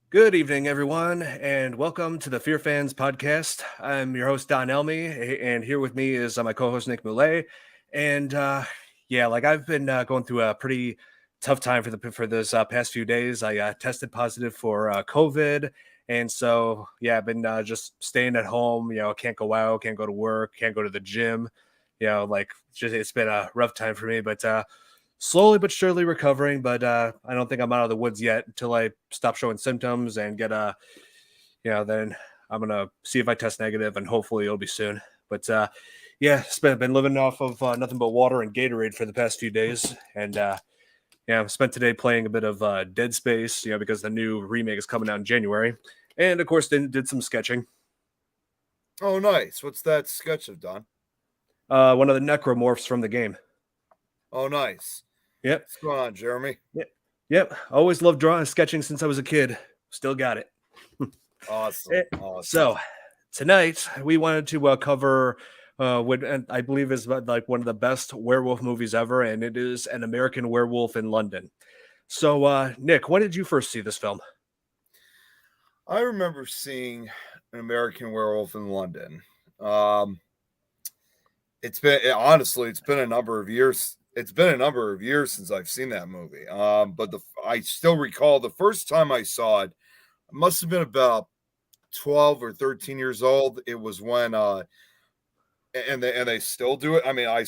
Good evening, everyone, and welcome to the FearFans podcast. I'm your host, Don Elmy, and here with me is my co-host, Nick Moulet. And I've been going through a pretty tough time for this past few days. I tested positive for COVID, and so I've been just staying at home. Can't go out, can't go to work, can't go to the gym. It's been a rough time for me, but slowly but surely recovering, but I don't think I'm out of the woods yet until I stop showing symptoms and get then I'm gonna see if I test negative, and hopefully it'll be soon. But been living off of nothing but water and Gatorade for the past few days, and I've spent today playing a bit of Dead Space, because the new remake is coming out in January, and of course did some sketching. Oh, nice. What's that sketch of, Don? One of the necromorphs from the game. Oh, nice. Yep. What's going on, Jeremy? Yep. Always loved drawing sketching since I was a kid. Still got it. Awesome. So tonight we wanted to cover what I believe is like one of the best werewolf movies ever, and it is An American Werewolf in London. So Nick, when did you first see this film? I remember seeing An American Werewolf in London. It's been a number of years. It's been a number of years since I've seen that movie. But I still recall the first time I saw it. I must have been about 12 or 13 years old. It was when and they still do it. I mean, I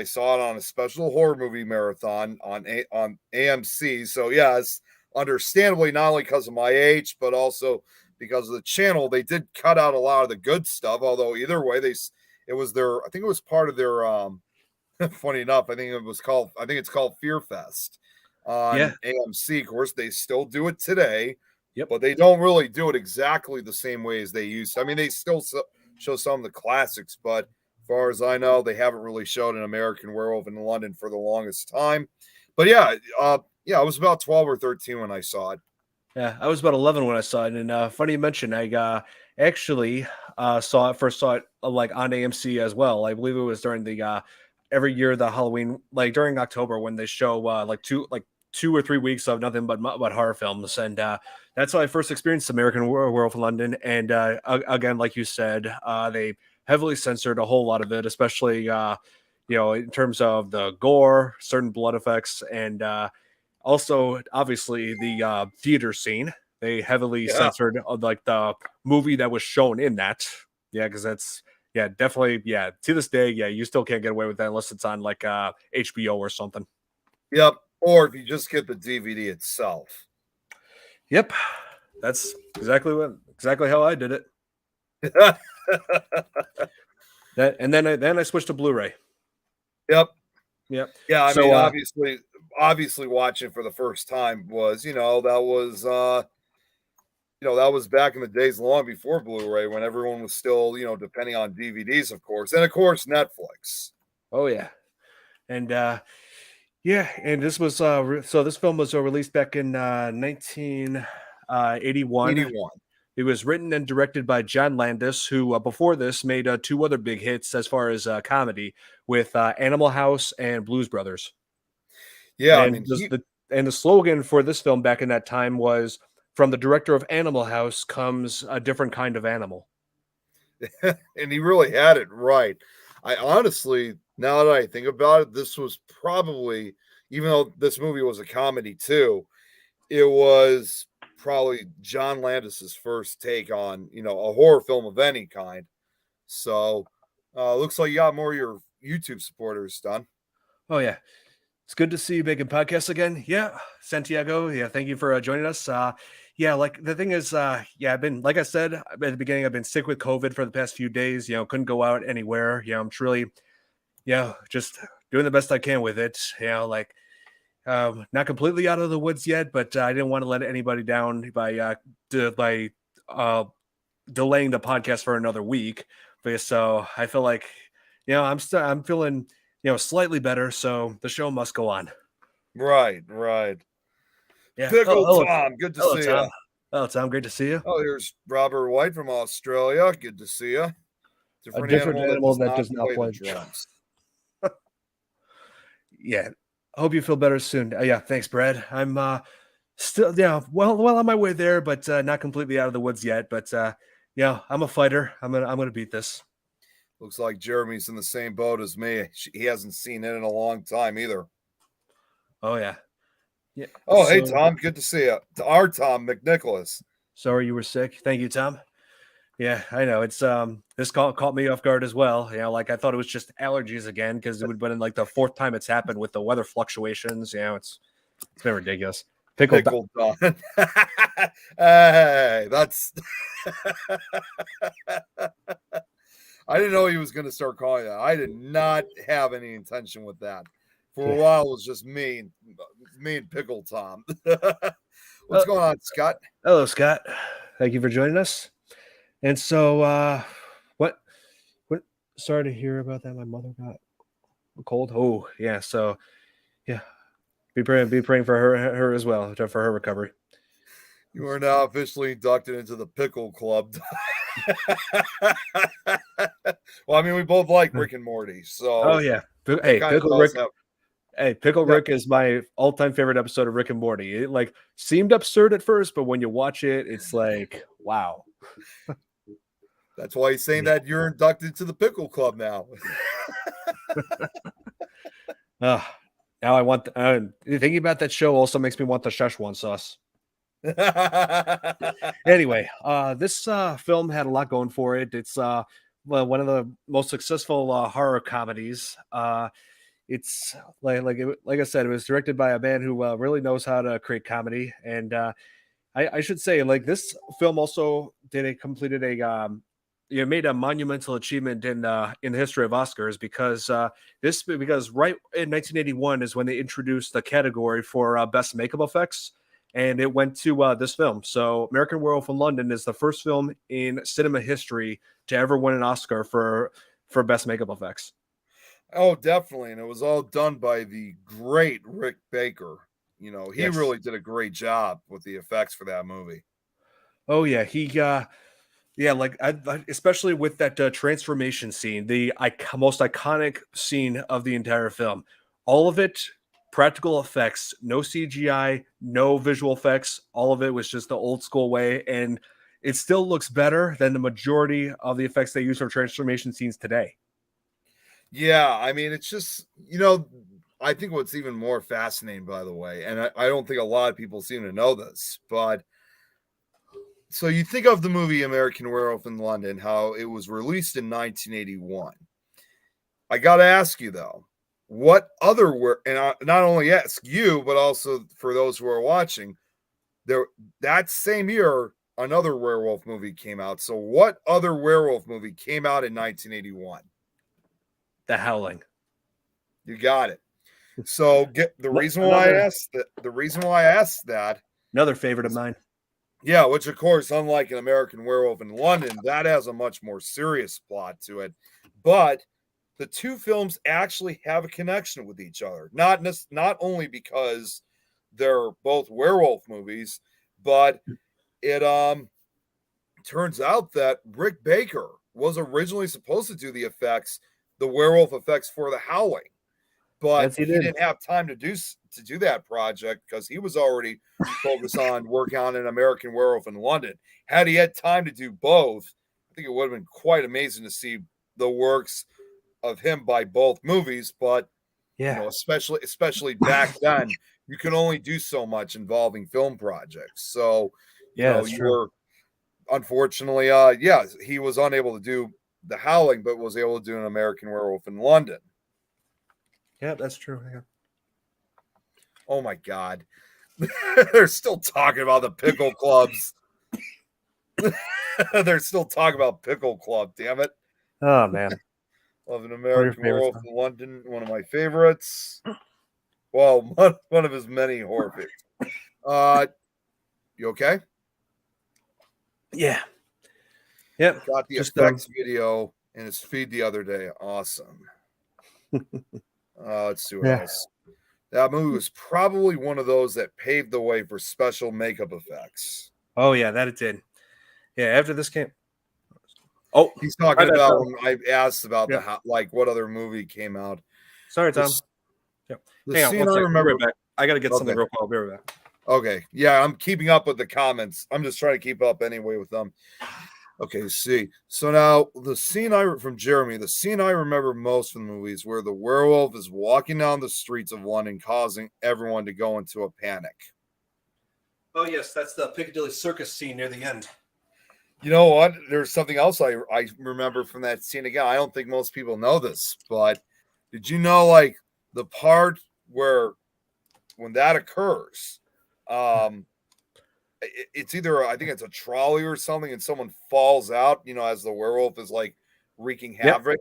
saw it on a special horror movie marathon on AMC. So yes, understandably, not only because of my age, but also because of the channel, they did cut out a lot of the good stuff. Although either way, it was their, I think it was part of their funny enough, I think it's called FearFest on AMC. Of course, they still do it today. Yep. But they don't really do it exactly the same way as they used to. I mean, they still show some of the classics, but as far as I know, they haven't really showed An American Werewolf in London for the longest time. But I was about 12 or 13 when I saw it. Yeah, I was about 11 when I saw it, and funny you mentioned, I actually first saw it like on AMC as well. I believe it was during the every year the Halloween, like during October when they show like 2 or 3 weeks of nothing but horror films, and that's how I first experienced American Werewolf in London. And again, like you said, they heavily censored a whole lot of it, especially in terms of the gore, certain blood effects, and also obviously the theater scene. They heavily censored like the movie that was shown in that. Yeah, because that's definitely to this day, you still can't get away with that unless it's on like HBO or something. Yep. Or if you just get the DVD itself. Yep. That's exactly how I did it. Then I switched to Blu-ray. Yep. Yep. Yeah, I mean, obviously watching for the first time was, that was back in the days long before Blu-ray, when everyone was still, depending on DVDs, of course. And of course, Netflix. Oh yeah. And and this was this film was released back in 1981. 81. It was written and directed by John Landis, who before this made two other big hits as far as comedy with Animal House and Blues Brothers. Yeah, and the slogan for this film back in that time was, "From the director of Animal House comes a different kind of animal." And he really had it right. I honestly, now that I think about it, this was probably, even though this movie was a comedy too, it was probably John Landis's first take on, a horror film of any kind. So looks like you got more of your YouTube supporters done. Oh yeah. It's good to see you making podcasts again. Yeah, Santiago. Yeah, thank you for joining us. Like the thing is, I've been, like I said at the beginning, I've been sick with COVID for the past few days. Couldn't go out anywhere. I'm truly, just doing the best I can with it. Not completely out of the woods yet, but I didn't want to let anybody down by delaying the podcast for another week. So I feel like, I'm feeling slightly better, so the show must go on. Right. Yeah. Pickle Tom, good to see you. Oh, Tom, great to see you. Oh, here's Robert White from Australia. Good to see you. A different animal that does not play the drums. Yeah. I hope you feel better soon. Yeah, thanks, Brad. I'm Still, yeah, well on my way there, but not completely out of the woods yet. But yeah, I'm a fighter. I'm gonna beat this. Looks like Jeremy's in the same boat as me. He hasn't seen it in a long time either. Oh yeah, yeah. Oh, hey, Tom. Good to see you. Our Tom McNicholas. Sorry you were sick. Thank you, Tom. Yeah, I know. It's this caught me off guard as well. You know, like I thought it was just allergies again because it would have been like the fourth time it's happened with the weather fluctuations. You know, it's been ridiculous. Pickle Don. Hey, that's. I didn't know he was going to start calling that. I did not have any intention with that. For a while, it was just me and Pickle Tom. What's going on, Scott? Hello, Scott. Thank you for joining us. And so, what? Sorry to hear about that. My mother got a cold. Oh, yeah. So, yeah, be praying for her as well, for her recovery. You are now officially inducted into the Pickle Club. Well, I mean, we both like Rick and Morty, so. Oh yeah, hey, Pickle Rick. Hey, Pickle Rick is my all-time favorite episode of Rick and Morty. It like seemed absurd at first, but when you watch it, it's like wow. That's why he's saying that you're inducted to the Pickle Club now. Now I want. Thinking about that show also makes me want the Szechuan sauce. Anyway, this film had a lot going for it. It's one of the most successful horror comedies. It's like I said, it was directed by a man who really knows how to create comedy, and I should say, like this film also completed a made a monumental achievement in the history of Oscars because right in 1981 is when they introduced the category for best makeup effects. And it went to this film. So American Werewolf in London is the first film in cinema history to ever win an Oscar for best makeup effects. Oh, definitely. And it was all done by the great Rick Baker. You know, he really did a great job with the effects for that movie. Oh, yeah. Like especially with that transformation scene, the most iconic scene of the entire film. All of it, practical effects, no CGI, no visual effects. All of it was just the old school way. And it still looks better than the majority of the effects they use for transformation scenes today. Yeah, I mean, it's just, I think what's even more fascinating, by the way, and I don't think a lot of people seem to know this, but so you think of the movie American Werewolf in London, how it was released in 1981. I got to ask you, though, what other and I not only ask you, but also for those who are watching, that same year, another werewolf movie came out. So what other werewolf movie came out in 1981? The Howling. You got it. So the reason why I asked that. Another favorite of mine. Yeah, which of course, unlike an American Werewolf in London, that has a much more serious plot to it. But the two films actually have a connection with each other. Not only because they're both werewolf movies, but it turns out that Rick Baker was originally supposed to do the werewolf effects for The Howling, but he didn't have time to do that project because he was already focused on working on an American Werewolf in London. Had he had time to do both, I think it would have been quite amazing to see the works of him by both movies. But especially back then, you can only do so much involving film projects. So you were unfortunately, he was unable to do The Howling, but was able to do an American Werewolf in London. Yeah, that's true. Yeah. Oh my God. They're still talking about the pickle clubs. They're still talking about Pickle Club, damn it. Oh man. Of an American Werewolf in London, one of my favorites. Well, one of his many horror favorites. You okay? Yeah. Yep. Got the effects video in his feed the other day. Awesome. Let's see what else. That movie was probably one of those that paved the way for special makeup effects. Oh yeah, that it did. Yeah, after this came. Oh, he's talking about when I asked about what other movie came out. Sorry, Tom. The scene I remember. I got to get something real quick. I'll be right back. Okay. Yeah, I'm keeping up with the comments. I'm just trying to keep up anyway with them. Okay, see. So now the scene from Jeremy, the scene I remember most from the movie is where the werewolf is walking down the streets of London, causing everyone to go into a panic. Oh yes, that's the Piccadilly Circus scene near the end. You know what? There's something else I remember from that scene again. I don't think most people know this, but did you know like the part where when that occurs, it's either I think it's a trolley or something, and someone falls out, as the werewolf is like wreaking havoc.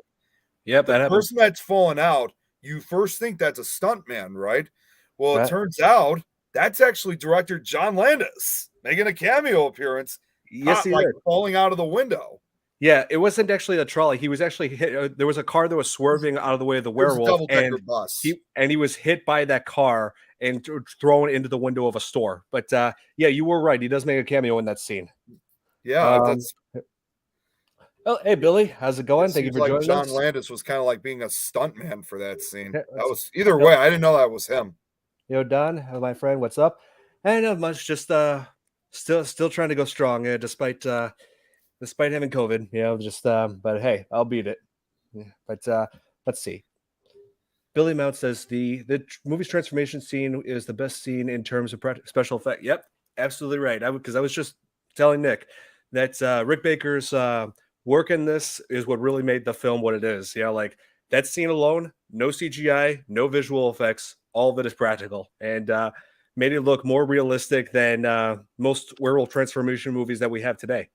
Yep, The that happened. person that's fallen out, you first think that's a stuntman, right? Well, it Right. turns out that's actually director John Landis making a cameo appearance, Yes, he like did. falling out of the window. Yeah, it wasn't actually a trolley. He was actually hit. There was a car that was swerving out of the way of the It was a werewolf, double decker and bus. he was hit by that car and thrown into the window of a store. But yeah, you were right. He does make a cameo in that scene. Yeah, Um, that's oh, hey Billy, how's it it going? Thank you seems for like joining John us. Landis was kind of like being a stuntman for that scene. Yeah, That that's, was either yo, way, I didn't know that was him. Don, my friend, what's up? And not much, just still trying to go strong, despite having COVID. Just but hey, I'll beat it. Yeah, but let's see. Billy Mount says the movie's transformation scene is the best scene in terms of special effect. Yep, absolutely right. Because I was just telling Nick that Rick Baker's work in this is what really made the film what it is. Yeah, like that scene alone, no CGI, no visual effects, all of it is practical, and made it look more realistic than most werewolf transformation movies that we have today.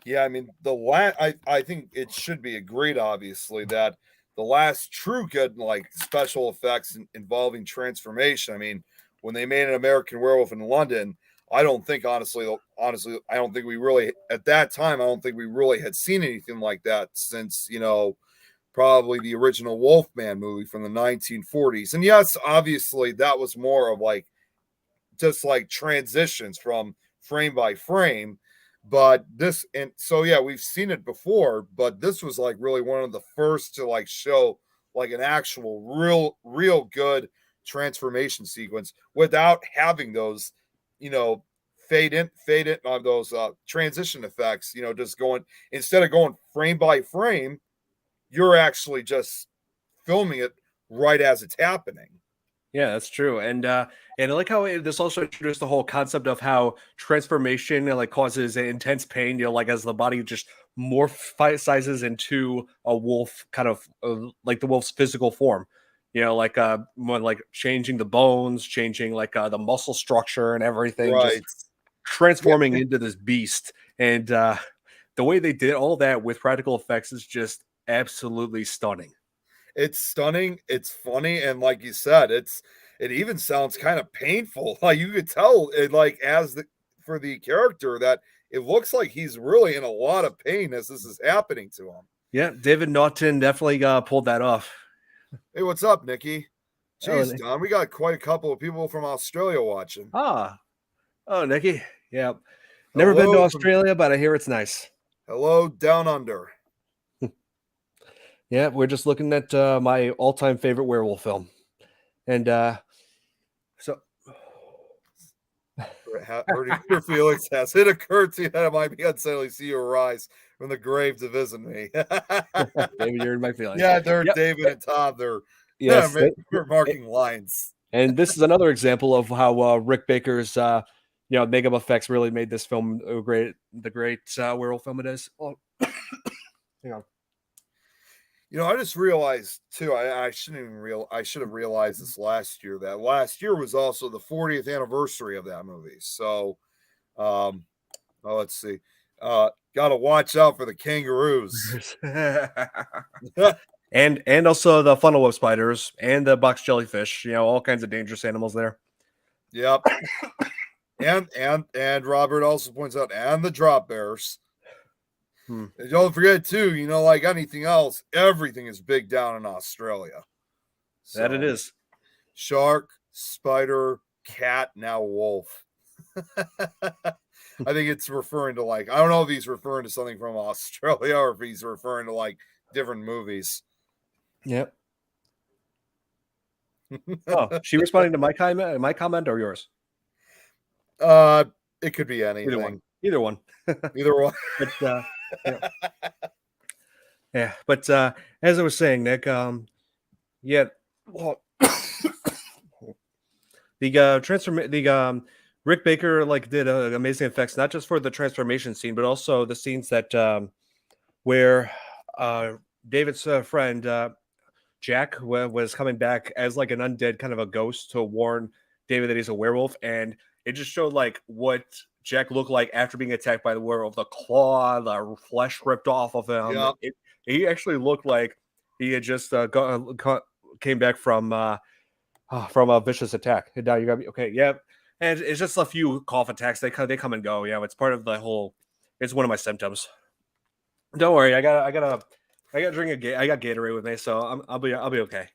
Yeah, I mean I think it should be agreed, obviously, that the last true good like special effects involving transformation. I mean, when they made an American Werewolf in London, I don't think honestly, I don't think we really at that time. I don't think we really had seen anything like that since probably the original Wolfman movie from the 1940s. And yes, obviously, that was more of like just like transitions from frame by frame. But this, and so yeah, we've seen it before, but this was like really one of the first to like show like an actual real good transformation sequence without having those, you know, fade in on those transition effects, just going instead of going frame by frame, you're actually just filming it right as it's happening. Yeah, that's true, and I like how this also introduced the whole concept of how transformation like causes intense pain. Like as the body just sizes into a wolf, kind of like the wolf's physical form. Like when like changing the bones, changing like the muscle structure and everything, just Right. Yeah. transforming into this beast. And the way they did all that with practical effects is just absolutely stunning. It's stunning, it's funny, and like you said, it even sounds kind of painful. Like you could tell it like as the for the character that it looks like he's really in a lot of pain as this is happening to him. Yeah, David Naughton definitely pulled that off. Hey, what's up, Nikki? Oh, Jeez, Don, we got quite a couple of people from Australia watching. ah, oh, Nikki. Yeah, never been to Hello from Australia, but I hear it's nice. hello down under. Yeah, we're just looking at my all-time favorite werewolf film, and so Hurting your feelings. Has it occurred to you that it might be unsettling to see you arise from the grave to visit me? David, you're in my feelings. Yeah, they're Yep. David and Todd. They're Yes, marking lines. and this is another example of how Rick Baker's makeup effects really made this film the great werewolf film it is. Oh, hang on. I just realized too. I shouldn't even I should have realized this last year. That last year was also the 40th anniversary of that movie. So, let's see. Got to watch out for the kangaroos. and also the funnel web spiders and the box jellyfish. All kinds of dangerous animals there. Yep. and Robert also points out, and the drop bears. And don't forget too, like anything else, everything is big down in Australia. So, that it is. Shark, spider, cat, now wolf. I think it's referring to like, I don't know if he's referring to something from Australia or if he's referring to like different movies. Yep. Oh, she responding to my comment or yours? It could be anything. Either one. Either one. But yeah, yeah. But as I was saying, Nick, yeah, well, the Rick Baker like did amazing effects, not just for the transformation scene, but also the scenes that where David's friend Jack was coming back as like an undead kind of a ghost to warn David that he's a werewolf, and it just showed like what Jack looked like after being attacked by the werewolf. The claw, the flesh ripped off of him. Yeah. He actually looked like he had just came back from a vicious attack. And now you gotta be okay. Yeah, and it's just a few cough attacks. They come and go. Yeah, it's part of the whole. It's one of my symptoms. Don't worry, I got drink I got Gatorade with me, so I'll be okay.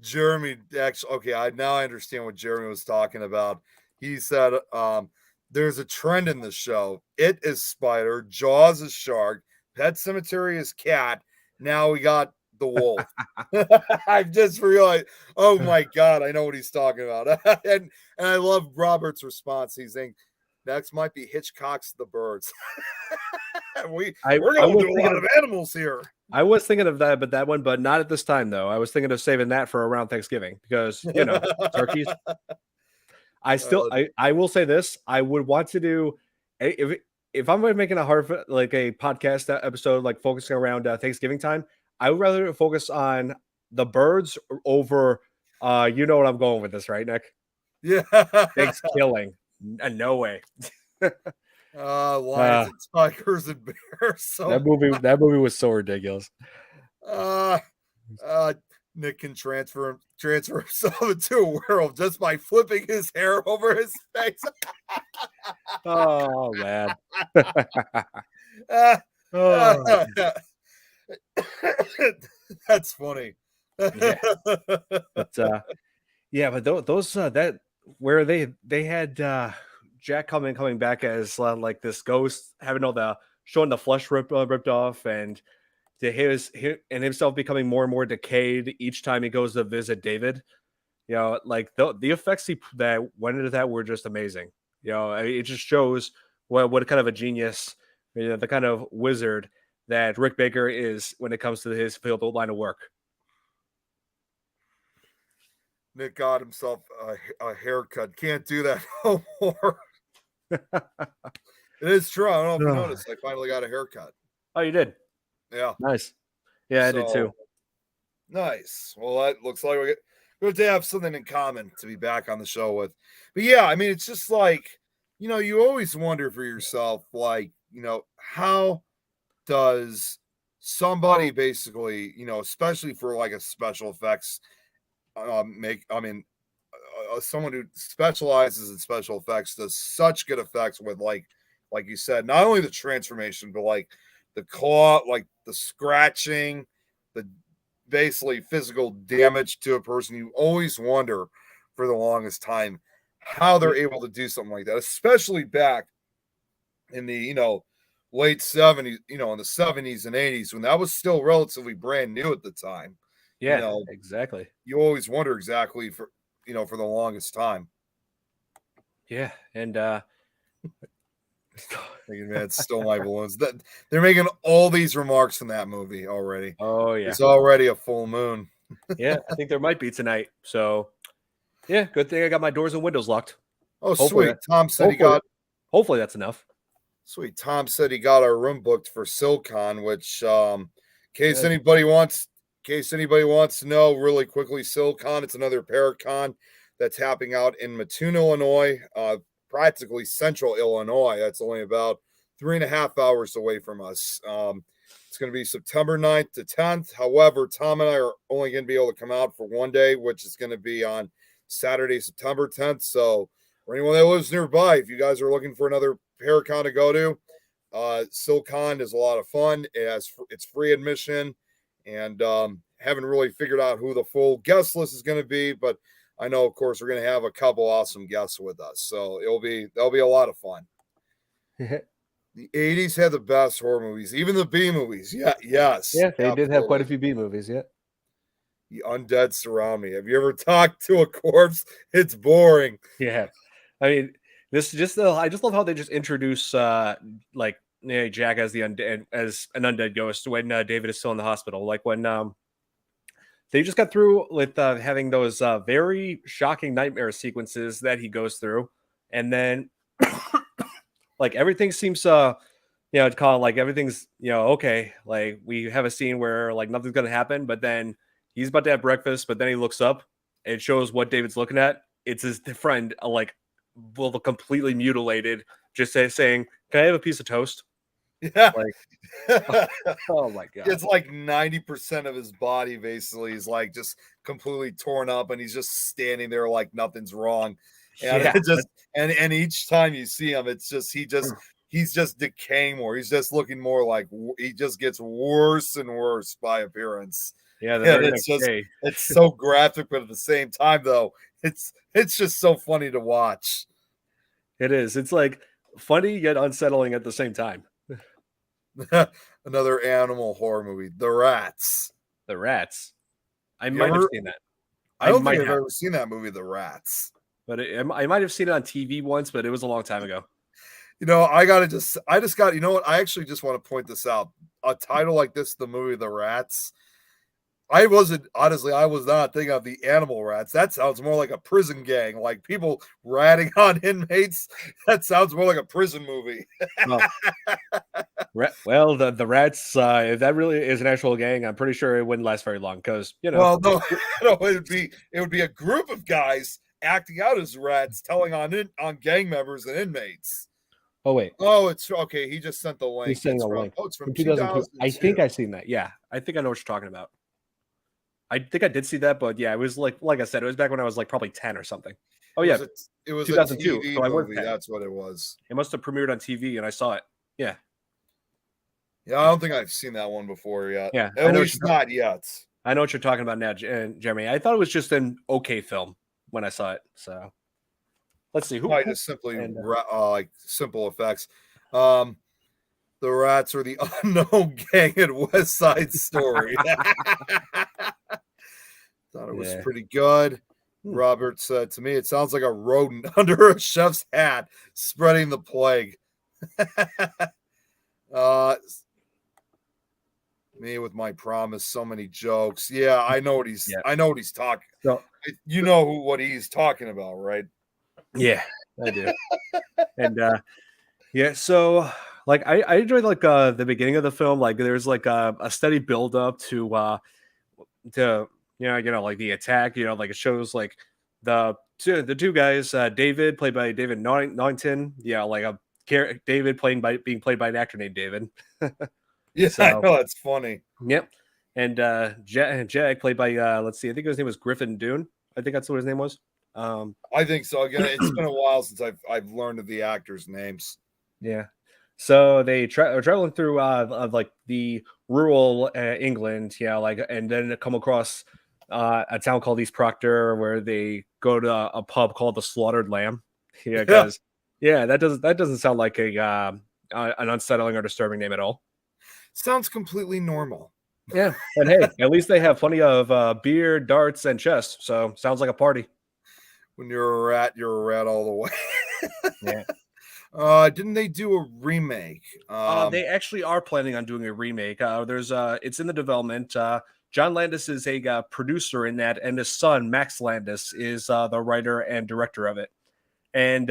Jeremy, actually, okay, I understand what Jeremy was talking about. He said, there's a trend in the show. It is spider, Jaws is shark, Pet Cemetery is cat. Now we got the wolf. I've just realized, oh my God, I know what he's talking about. and I love Robert's response. He's saying, next might be Hitchcock's The Birds. we're going to do a lot of animals here. I was thinking of that, but not at this time though. I was thinking of saving that for around Thanksgiving because turkeys. I will say this: I would want to do if I'm making a podcast episode like focusing around Thanksgiving time. I would rather focus on the birds over. You know what I'm going with this, right, Nick? Yeah, Thanksgiving. No way. Lions and tigers and bears. So that movie was so ridiculous. Nick can transfer himself into a werewolf just by flipping his hair over his face. Oh man. That's funny. Yeah. But those that where they had Jack coming back as like this ghost, having all showing the flesh ripped off, and to himself becoming more and more decayed each time he goes to visit David. Like the effects that went into that were just amazing. It just shows what kind of a genius, the kind of wizard that Rick Baker is when it comes to his field line of work. Nick got himself a haircut. Can't do that no more. It is true. I don't know if you noticed. I finally got a haircut. Oh, you did? Yeah. Nice. Yeah, I did too. Nice. Well, that looks like we're going to have something in common to be back on the show with. But yeah, I mean, it's just like, you always wonder for yourself, like, how does somebody basically, especially for like a special effects someone who specializes in special effects does such good effects with like you said, not only the transformation, but like the claw, like the scratching, the basically physical damage to a person. You always wonder for the longest time how they're able to do something like that, especially back in the late 70s, in the 70s and 80s when that was still relatively brand new at the time. Yeah, exactly. You always wonder exactly for the longest time. Yeah, and man, stole my balloons. They're making all these remarks from that movie already. Oh yeah, it's already a full moon. Yeah, I think there might be tonight. So yeah, good thing I got my doors and windows locked. Oh, hopefully sweet. Tom said hopefully that's enough. Sweet. Tom said he got our room booked for SilCon, which in case anybody wants to know really quickly, SilCon, it's another Paracon that's happening out in Mattoon, Illinois, practically central Illinois. That's only about 3.5 hours away from us. It's going to be September 9th to 10th. However, Tom and I are only going to be able to come out for one day, which is going to be on Saturday, September 10th. So for anyone that lives nearby, if you guys are looking for another Paracon to go to, SilCon is a lot of fun. It's free admission, and haven't really figured out who the full guest list is going to be, but I know, of course, we're going to have a couple awesome guests with us, so that'll be a lot of fun. The 80s had the best horror movies, even the B movies. Yeah, yes. Yeah, they did have quite a few B movies, yeah. The undead surround me. Have you ever talked to a corpse? It's boring. Yeah. I mean, This just I just love how they just introduce like Jack as the undead as an undead ghost when David is still in the hospital. Like when they just got through with having those very shocking nightmare sequences that he goes through, and then like everything seems to call it like everything's okay. Like we have a scene where like nothing's gonna happen, but then he's about to have breakfast, but then he looks up. It shows what David's looking at. It's his friend, completely mutilated, just saying, "Can I have a piece of toast?" Yeah. Like, oh my god, It's like 90% of his body basically is like just completely torn up, and he's just standing there like nothing's wrong. And yeah, it just and each time you see him, it's just he's just decaying more. He's just looking more like he just gets worse and worse by appearance. yeah. The And very next day, it's so graphic, but at the same time though, it's just so funny to watch. it is. It's like funny yet unsettling at the same time. Another animal horror movie, The Rats. The rats. I You might have ever seen that. I I don't think might I've have, ever seen that movie, The Rats. but I might have seen it on TV once, but it was a long time ago. I just got, you know what? I actually just want to point this out. A title like this, the movie The Rats. I was not thinking of the animal rats. That sounds more like a prison gang, like people ratting on inmates. That sounds more like a prison movie. Well, well, the rats. If that really is an actual gang, I'm pretty sure it wouldn't last very long because Well, no, no, it would be a group of guys acting out as rats, telling on gang members and inmates. Oh wait, Oh, it's okay. He just sent the link. he's sending a link It's from from 2002. I think 2002. I've seen that. Yeah, I think I know what you're talking about. I think I did see that, but yeah, it was like I said, it was back when I was like probably 10 or something. Oh yeah, It was a 2002. TV So I was movie. 10. That's what it was. It must have premiered on TV, and I saw it. Yeah, Yeah, I don't think I've seen that one before yet. yeah. At least not yet. I know what you're talking about now, Jeremy. I thought it was just an okay film when I saw it. So let's see Probably just simply and, like simple effects. The Rats are the unknown gang at West Side Story. Thought it was yeah. pretty good. Robert said to me, it sounds like a rodent under a chef's hat spreading the plague. Me with my promise, so many jokes. Yeah, I know what he's talking. So You know what he's talking about, right? yeah, I do. And yeah, so like I enjoyed like the beginning of the film. Like there's like a steady build up to like the attack. Like it shows like the two guys, David played by David Norrington. Yeah, like a David being played by an actor named David. Yeah, So, I know, that's funny. Yep. And Jack played by let's see, I think his name was Griffin Dune. I think that's what his name was. I think so. Again, it's been a while since I've learned of the actors' names. Yeah. So they are traveling through of like the rural England, like, and then come across a town called East Proctor where they go to a pub called the Slaughtered Lamb. Yeah, because that doesn't sound like an unsettling or disturbing name at all. Sounds completely normal. Yeah, and hey, at least they have plenty of beer, darts, and chess. So sounds like a party. When you're a rat all the way. Yeah. Didn't they do a remake? They actually are planning on doing a remake. It's in the development. John Landis is a producer in that, and his son Max Landis is the writer and director of it. And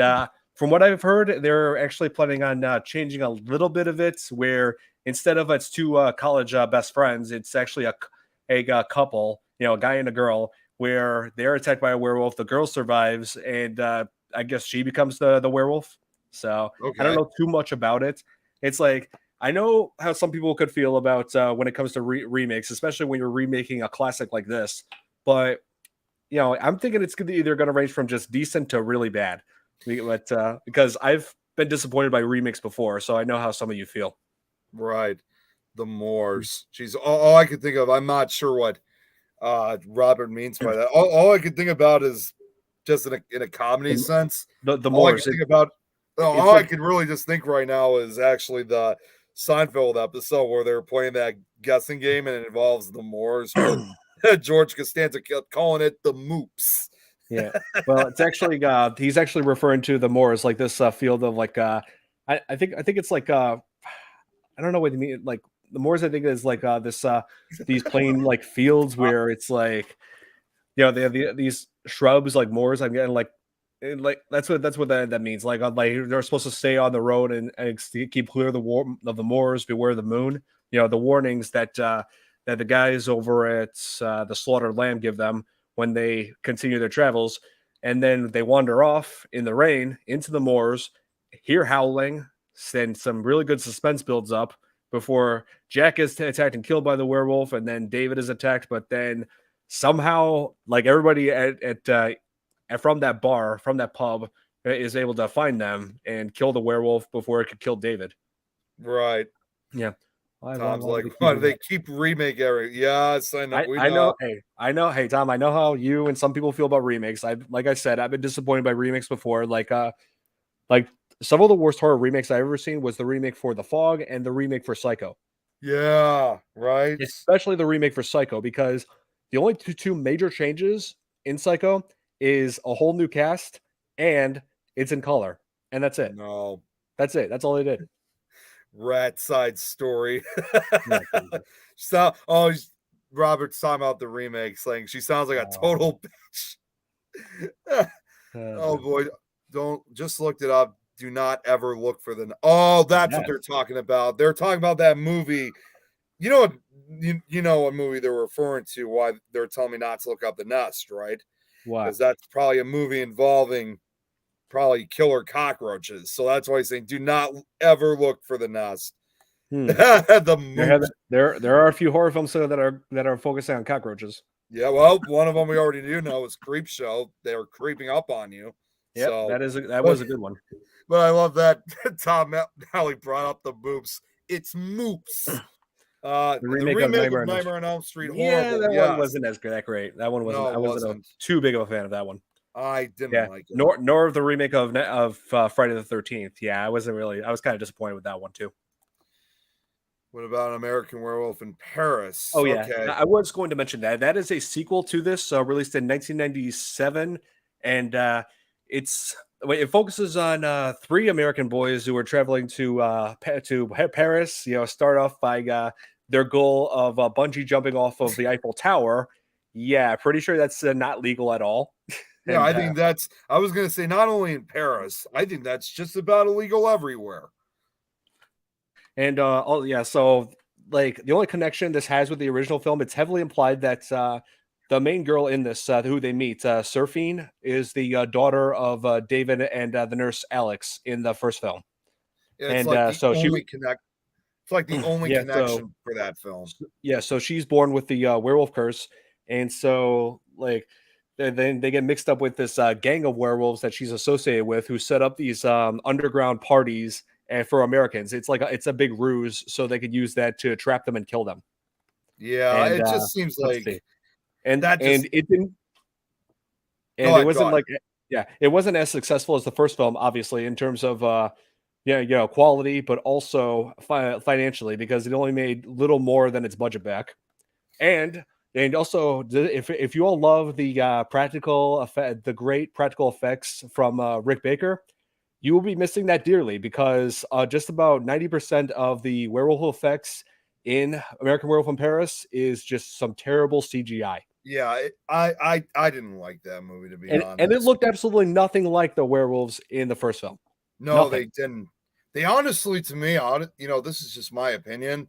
from what I've heard, they're actually planning on changing a little bit of it, where instead of it's two college best friends, it's actually a couple, a guy and a girl, where they're attacked by a werewolf. The girl survives, and I guess she becomes the werewolf. So I don't know too much about it. It's like I know how some people could feel about when it comes to remakes, especially when you're remaking a classic like this. But I'm thinking it's either going to range from just decent to really bad. But because I've been disappointed by remakes before, so I know how some of you feel. Right, the Moors. Jeez, all I could think of. I'm not sure what Robert means by that. All I could think about is just in a comedy sense. The Moors. All I can really just think right now is actually the Seinfeld episode where they're playing that guessing game and it involves the Moors. George Costanza kept calling it the Moops. Yeah. Well, it's actually he's actually referring to the moors, like this field of like I think it's like I don't know what you mean. Like the moors, I think is like this these plain like fields where it's like they have these shrubs like moors. I'm getting like that's what that means. Like they're supposed to stay on the road and keep clear of the of the moors, beware the moon. The warnings that the guys over at the slaughtered lamb give them when they continue their travels, and then they wander off in the rain into the moors, hear howling, then some really good suspense builds up before Jack is attacked and killed by the werewolf, and then David is attacked, but then somehow like everybody from that bar, from that pub, is able to find them and kill the werewolf before it could kill David. Right. Yeah. Tom's Why do like, they keep why do doing they that? keep remake every? Yes, I know. We I know. know. Hey, I know. Hey, Tom, I know how you and some people feel about remakes. Like I said, I've been disappointed by remakes before. Like some of the worst horror remakes I've ever seen was the remake for The Fog and the remake for Psycho. Yeah. Right. Especially the remake for Psycho, because the only two major changes in Psycho is a whole new cast and it's in color, and that's it. No. That's it. That's all they did. Rat side story. Yeah, Jesus. So, Robert's talking about the remake, saying she sounds like a total bitch. Oh Man. boy, don't just looked it up. Do not ever look for the. Oh, that's what they're Yes. talking about. They're talking about that movie. You know what? You know what movie they're referring to? Why they're telling me not to look up The Nest, right? Because What? that's probably a movie involving probably killer cockroaches. So that's why he's saying do not ever look for The Nest. Hmm. The moops. There are a few horror films that are focusing on cockroaches. Yeah, well, one of them we already do know is Creep Show. They're creeping up on you. Yep, So, that was a good one. but I love that Tom Alley brought up the moops. It's moops. The The remake of remake of Nightmare on Elm Street. Nightmare on Elm Street, Yeah, horrible. that one Yes. wasn't as good. That great. That one wasn't. No, I it wasn't wasn't. too big of a fan of that one. I didn't Yeah, like it. nor of the remake of Friday the 13th. Yeah, I wasn't really. I was kind of disappointed with that one too. What about American Werewolf in Paris? Oh yeah, Okay. I was going to mention that. That is a sequel to this, released in 1997, and it focuses on three American boys who are traveling to Paris. Start off by their goal of bungee jumping off of the Eiffel Tower. Yeah, pretty sure that's not legal at all. Yeah, and I think that's, I was going to say, not only in Paris, I think that's just about illegal everywhere. So like the only connection this has with the original film, it's heavily implied that the main girl in this, who they meet, Surfine, is the daughter of David and the nurse Alex in the first film. It's And like the so she, only connect. It's like the only yeah, so connection for that film. yeah, so she's born with the werewolf curse, and so like then they get mixed up with this gang of werewolves that she's associated with, who set up these underground parties and for Americans. It's a big ruse, so they could use that to trap them and kill them. Yeah, And it just seems let's like see, and that just. it didn't, Go and it ahead, go wasn't ahead. like yeah, it wasn't as successful as the first film, obviously, in terms of quality, but also financially, because it only made little more than its budget back. And also, if you all love the the great practical effects from Rick Baker, you will be missing that dearly, because just about 90% of the werewolf effects in American Werewolf in Paris is just some terrible CGI. Yeah, I didn't like that movie, to be And it honest. looked absolutely nothing like the werewolves in the first film. No, they Nothing. didn't. They honestly, to me, this is just my opinion.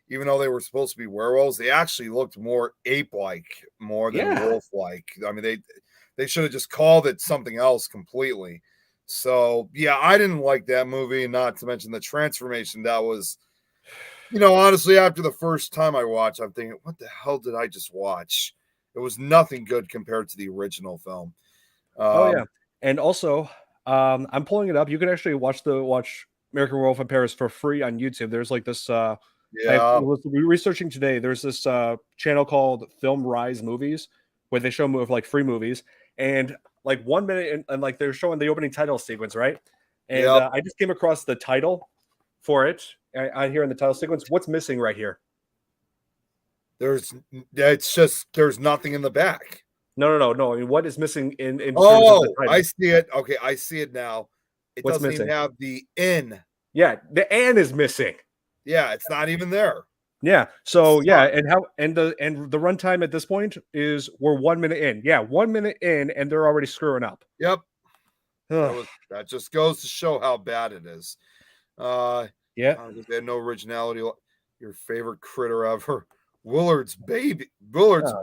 Even though they were supposed to be werewolves, they actually looked more ape-like more than Yeah. wolf-like. I mean, they should have just called it something else completely. So yeah, I didn't like that movie. Not to mention the transformation that was, honestly, after the first time I watched, I'm thinking, what the hell did I just watch? It was nothing good compared to the original film. Oh yeah. And also, I'm pulling it up. You can actually watch American Werewolf in Paris for free on YouTube. There's like this I Yeah. was researching today. There's this channel called Film Rise Movies, where they show like free movies, and like 1 minute and like they're showing the opening title sequence, right? And Yep. I just came across the title for it on here in the title sequence. What's missing right here? There's nothing in the back. No. I mean, what is missing in terms of the Oh, I title? see it. Okay, I see it now. It What's doesn't even missing? have the N. Yeah, the "and" is missing. Yeah, it's not even there. Yeah. It So yeah, sucks. and how and the runtime at this point is we're 1 minute in. Yeah, 1 minute in, and they're already screwing up. Yep. Ugh. That just goes to show how bad it is. Uh Yeah. they had no originality. Your favorite critter ever. Willard's Uh,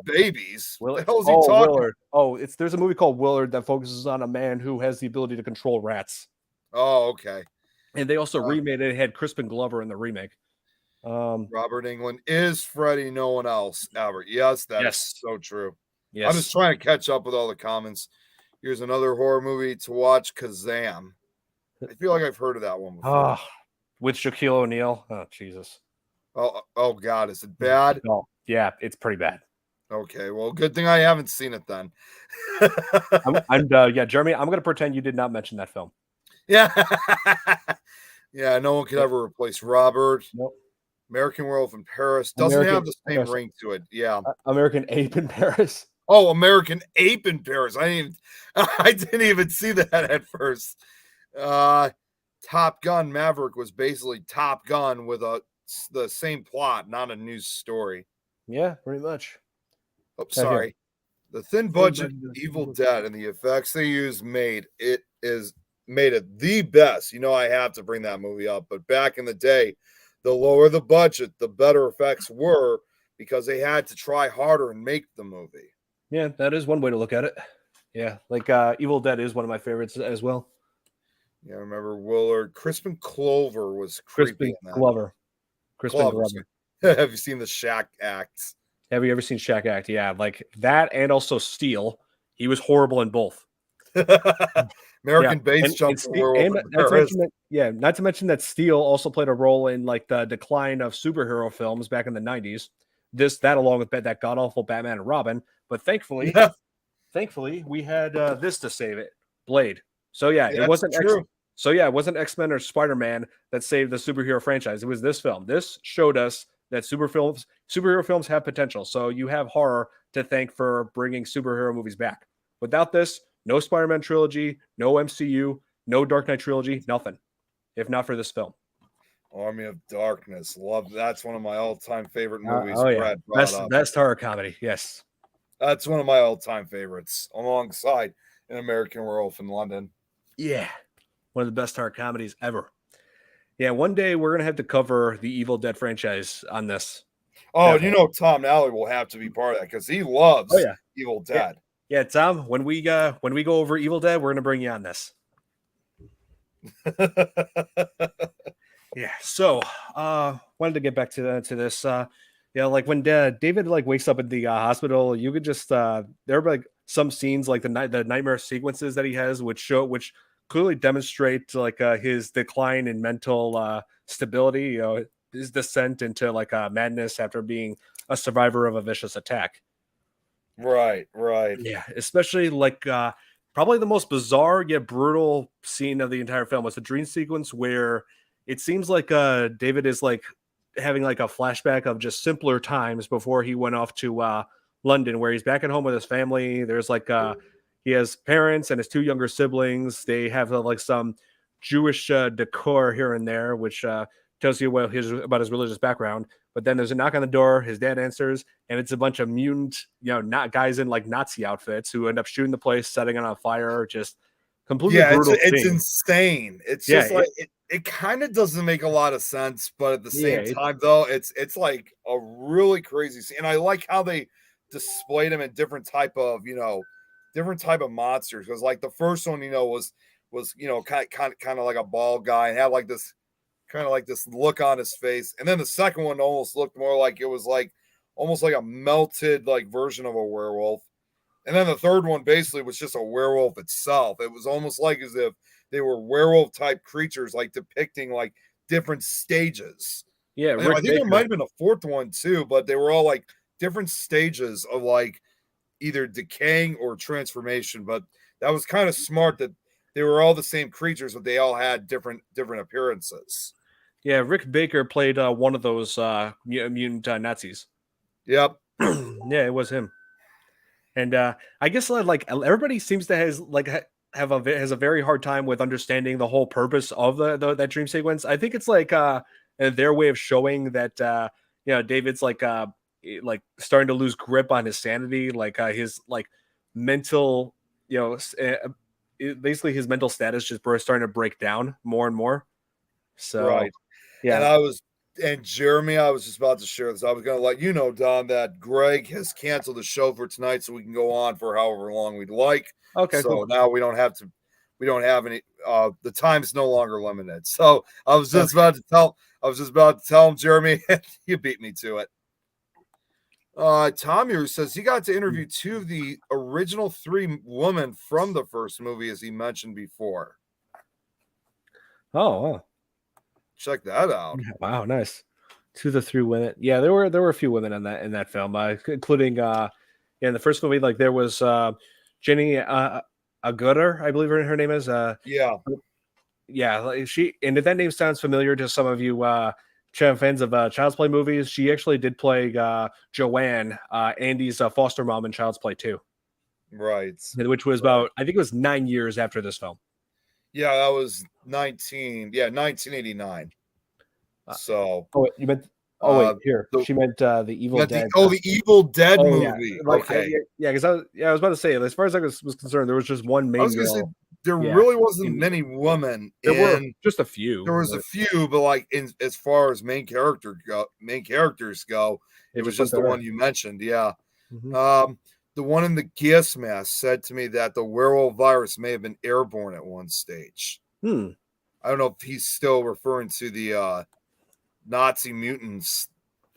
babies. What Willard. the hell is he Oh, talking? Willard. Oh, there's a movie called Willard that focuses on a man who has the ability to control rats. Oh, okay. And they also Uh, remade it. It had Crispin Glover in the remake. Robert England is Freddy, no one else ever. Yes, that is Yes. so true. I'm just Yes. trying to catch up with all the comments. Here's another horror movie to watch, Kazam. I feel like I've heard of that one before. Ah, with Shaquille O'Neal. Oh, Jesus. Oh God, is it bad? Oh, yeah, it's pretty bad. Okay, well, good thing I haven't seen it then. Yeah, Jeremy, I'm gonna pretend you did not mention that film. Yeah. Yeah, no one could ever replace Robert. Nope. American Werewolf in Paris doesn't American have the same ring to it. Yeah. American Ape in Paris. Oh, American Ape in Paris. I didn't even see that at first. Top Gun Maverick was basically Top Gun with the same plot, not a news story. Yeah, pretty much. Oh, sorry. The thin budget Evil Dead and the effects they used made it the best. You know, I have to bring that movie up, but back in the day, the lower the budget, the better effects were because they had to try harder and make the movie. Yeah, that is one way to look at it. Yeah, like Evil Dead is one of my favorites as well. Yeah, I remember Willard. Crispin Clover was creepy Crispin in that. Glover. Crispin Glover. Glover. Have you seen the Shack acts? Have you ever seen Shaq act? Yeah, like that, and also Steel. He was horrible in both. American Base Jump for Werewolf in Paris. Not to mention that Steel also played a role in like the decline of superhero films back in the 90s. That along with that god awful Batman and Robin. But thankfully, we had this to save it, Blade. So yeah, it wasn't true. It wasn't X-Men or Spider-Man that saved the superhero franchise. It was this film. This showed us that superhero films have potential. So you have horror to thank for bringing superhero movies back. Without this, no Spider-Man trilogy, no MCU, no Dark Knight trilogy, nothing. If not for this film. Army of Darkness. Love that's one of my all-time favorite movies. Yeah. Best horror comedy. Yes. That's one of my all-time favorites, alongside An American Werewolf in London. Yeah. One of the best horror comedies ever. Yeah, one day we're gonna have to cover the Evil Dead franchise on this. Oh, definitely. You know Tom Nally will have to be part of that because he loves Evil Dead. Yeah, Tom, when we go over Evil Dead, we're gonna bring you on this. Yeah. So wanted to get back to this. Like when David like wakes up at the hospital, you could just there are like some scenes like the nightmare sequences that he has, which clearly demonstrate like his decline in mental stability, you know, his descent into like madness after being a survivor of a vicious attack. Right. Yeah, especially like probably the most bizarre yet brutal scene of the entire film was the dream sequence where it seems like David is like having like a flashback of just simpler times before he went off to London, where he's back at home with his family. There's like he has parents and his two younger siblings. They have like some Jewish decor here and there, which tells you about his religious background. But then there's a knock on the door. His dad answers, and it's a bunch of mutant, not guys in like Nazi outfits who end up shooting the place, setting it on fire. Just completely brutal. It's insane. It's just like it kind of doesn't make a lot of sense, but at the same time, though, it's like a really crazy scene. And I like how they displayed him in different type of monsters. Because like the first one, was kind of like a bald guy and had like this kind of like this look on his face. And then the second one almost looked more like it was like almost like a melted like version of a werewolf. And then the third one basically was just a werewolf itself. It was almost like as if they were werewolf type creatures, like depicting like different stages. Yeah, I think there might have been a fourth one too, but they were all like different stages of like either decaying or transformation. But that was kind of smart that they were all the same creatures, but they all had different appearances. Yeah, Rick Baker played one of those mutant Nazis. Yep. Yeah, it was him. And I guess like everybody seems to has a very hard time with understanding the whole purpose of that dream sequence. I think it's like their way of showing that David's like starting to lose grip on his sanity, like his like mental, basically his mental status just starting to break down more and more. So Right. And yeah. Jeremy, I was just about to share this. I was going to let you know, Don, that Greg has canceled the show for tonight, so we can go on for however long we'd like. Okay, So cool. now we don't have any, the time's no longer limited. So I was just about to tell him, Jeremy, you beat me to it. Tom here says he got to interview two of the original three women from the first movie, as he mentioned before. Oh, wow. Check that out. Wow, nice. 2 of the 3 women. Yeah, there were a few women in that film, including in the first movie, like there was Jenny Agutter, I believe her name is. Yeah. Yeah, like she, and if that name sounds familiar to some of you fans of Child's Play movies, she actually did play Joanne, Andy's foster mom in Child's Play 2. Right. Which was about, I think it was 9 years after this film. Yeah, that was 1989. So, you meant? Oh wait, here she meant the Evil Dead. The Evil Dead movie. Yeah. Like, okay, because I was about to say, as far as I was concerned, there was just one main girl. Say, there really wasn't many women. There were just a few. There was a few, but like as far as main characters go, it was just the one you mentioned. Yeah. Mm-hmm. The one in the gas mask said to me that the werewolf virus may have been airborne at one stage. I don't know if he's still referring to the Nazi mutants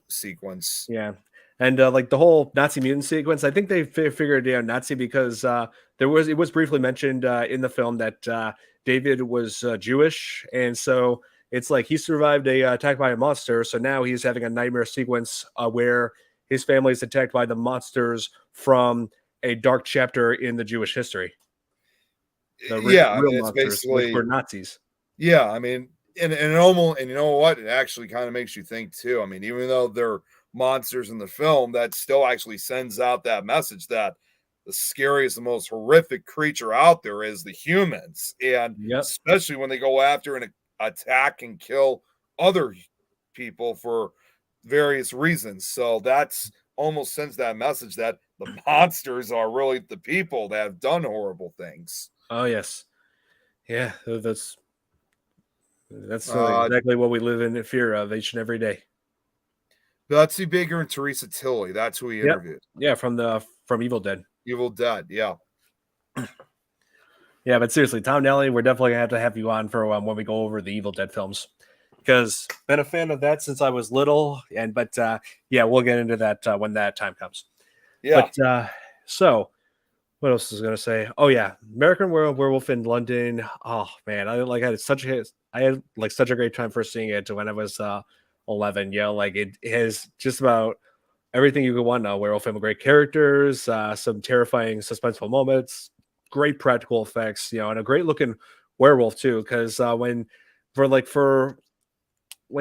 sequence. Yeah. And like the whole Nazi mutant sequence, I think they figured Nazi because it was briefly mentioned in the film that David was Jewish, and so it's like he survived a attack by a monster, so now he's having a nightmare sequence where his family is attacked by the monsters from a dark chapter in the Jewish history. The real monsters, basically, which were Nazis. Yeah, I mean, and you know what? It actually kind of makes you think too. I mean, even though they're monsters in the film, that still actually sends out that message that the scariest and most horrific creature out there is the humans, and especially when they go after and attack and kill other people for various reasons. So that's almost sends that message that the monsters are really the people that have done horrible things. Oh yes, yeah, that's exactly what we live in fear of each and every day. Betsy Baker and Teresa Tilley. That's who he interviewed. Yeah, from Evil Dead. Evil Dead, yeah. Yeah, but seriously, Tom Nelly, we're definitely gonna have to have you on for when we go over the Evil Dead films, because been a fan of that since I was little. But we'll get into that when that time comes. Yeah. But so what else was I gonna say? Oh yeah, American Werewolf in London. Oh man, I had such a great time first seeing it when I was 11. Yeah, like it has just about everything you could want in a werewolf film. Great characters, some terrifying, suspenseful moments, great practical effects, and a great looking werewolf too. Because when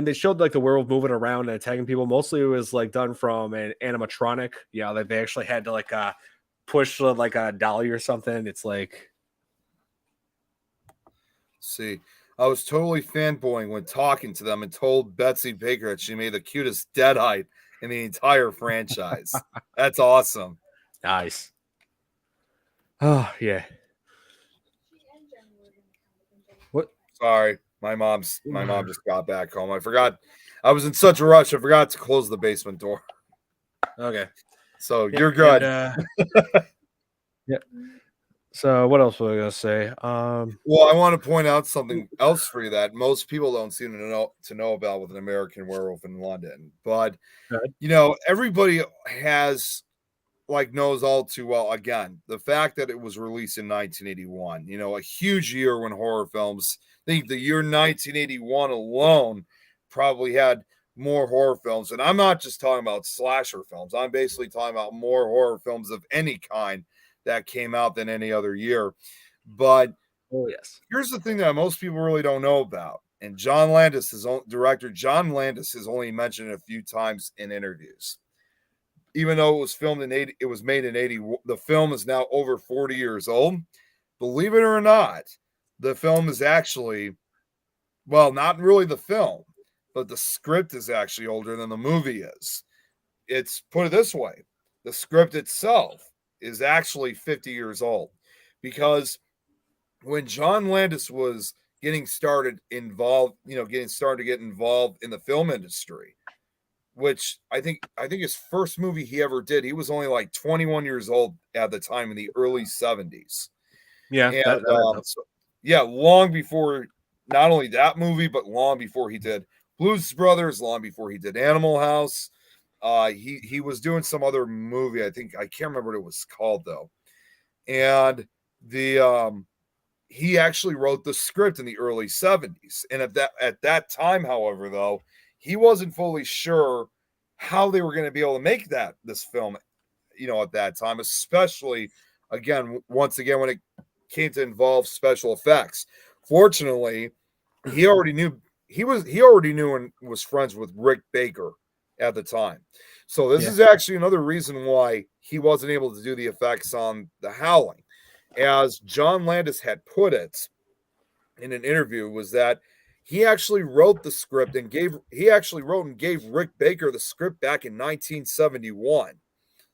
they showed like the werewolf moving around and attacking people, mostly it was like done from an animatronic. Yeah, like they actually had to like push like a dolly or something. It's like, see, I was totally fanboying when talking to them and told Betsy Baker that she made the cutest deadite in the entire franchise. That's awesome. Nice. Oh yeah. What? Sorry, my mom just got back home. I forgot. I was in such a rush. I forgot to close the basement door. Okay. So you're good. Yeah. So what else was I gonna say? Well, I want to point out something else for you that most people don't seem to know about with An American Werewolf in London. But everybody knows all too well. Again, the fact that it was released in 1981. A huge year when horror films. I think the year 1981 alone probably had more horror films, and I'm not just talking about slasher films. I'm basically talking about more horror films of any kind that came out than any other year. But here's the thing that most people really don't know about, and director John Landis has only mentioned it a few times in interviews. even though it was filmed in 80, it was made in 80. The film is now over 40 years old. Believe it or not, the film is actually, well, not really the film, but the script is actually older than the movie is. It's, put it this way, the script itself is actually 50 years old, because when John Landis was getting started involved, getting started to get involved in the film industry, which I think his first movie he ever did, he was only like 21 years old at the time in the early 70s. Yeah, And that yeah, long before not only that movie, but long before he did Blues Brothers, long before he did Animal House. He was doing some other movie. I can't remember what it was called though. And the he actually wrote the script in the early 70s. And at that time, however, though, he wasn't fully sure how they were going to be able to make this film, at that time, especially once again when it came to involve special effects. Fortunately, he already knew and was friends with Rick Baker at the time. So this is actually another reason why he wasn't able to do the effects on The Howling. As John Landis had put it in an interview, was that he actually wrote the script and gave Rick Baker the script back in 1971.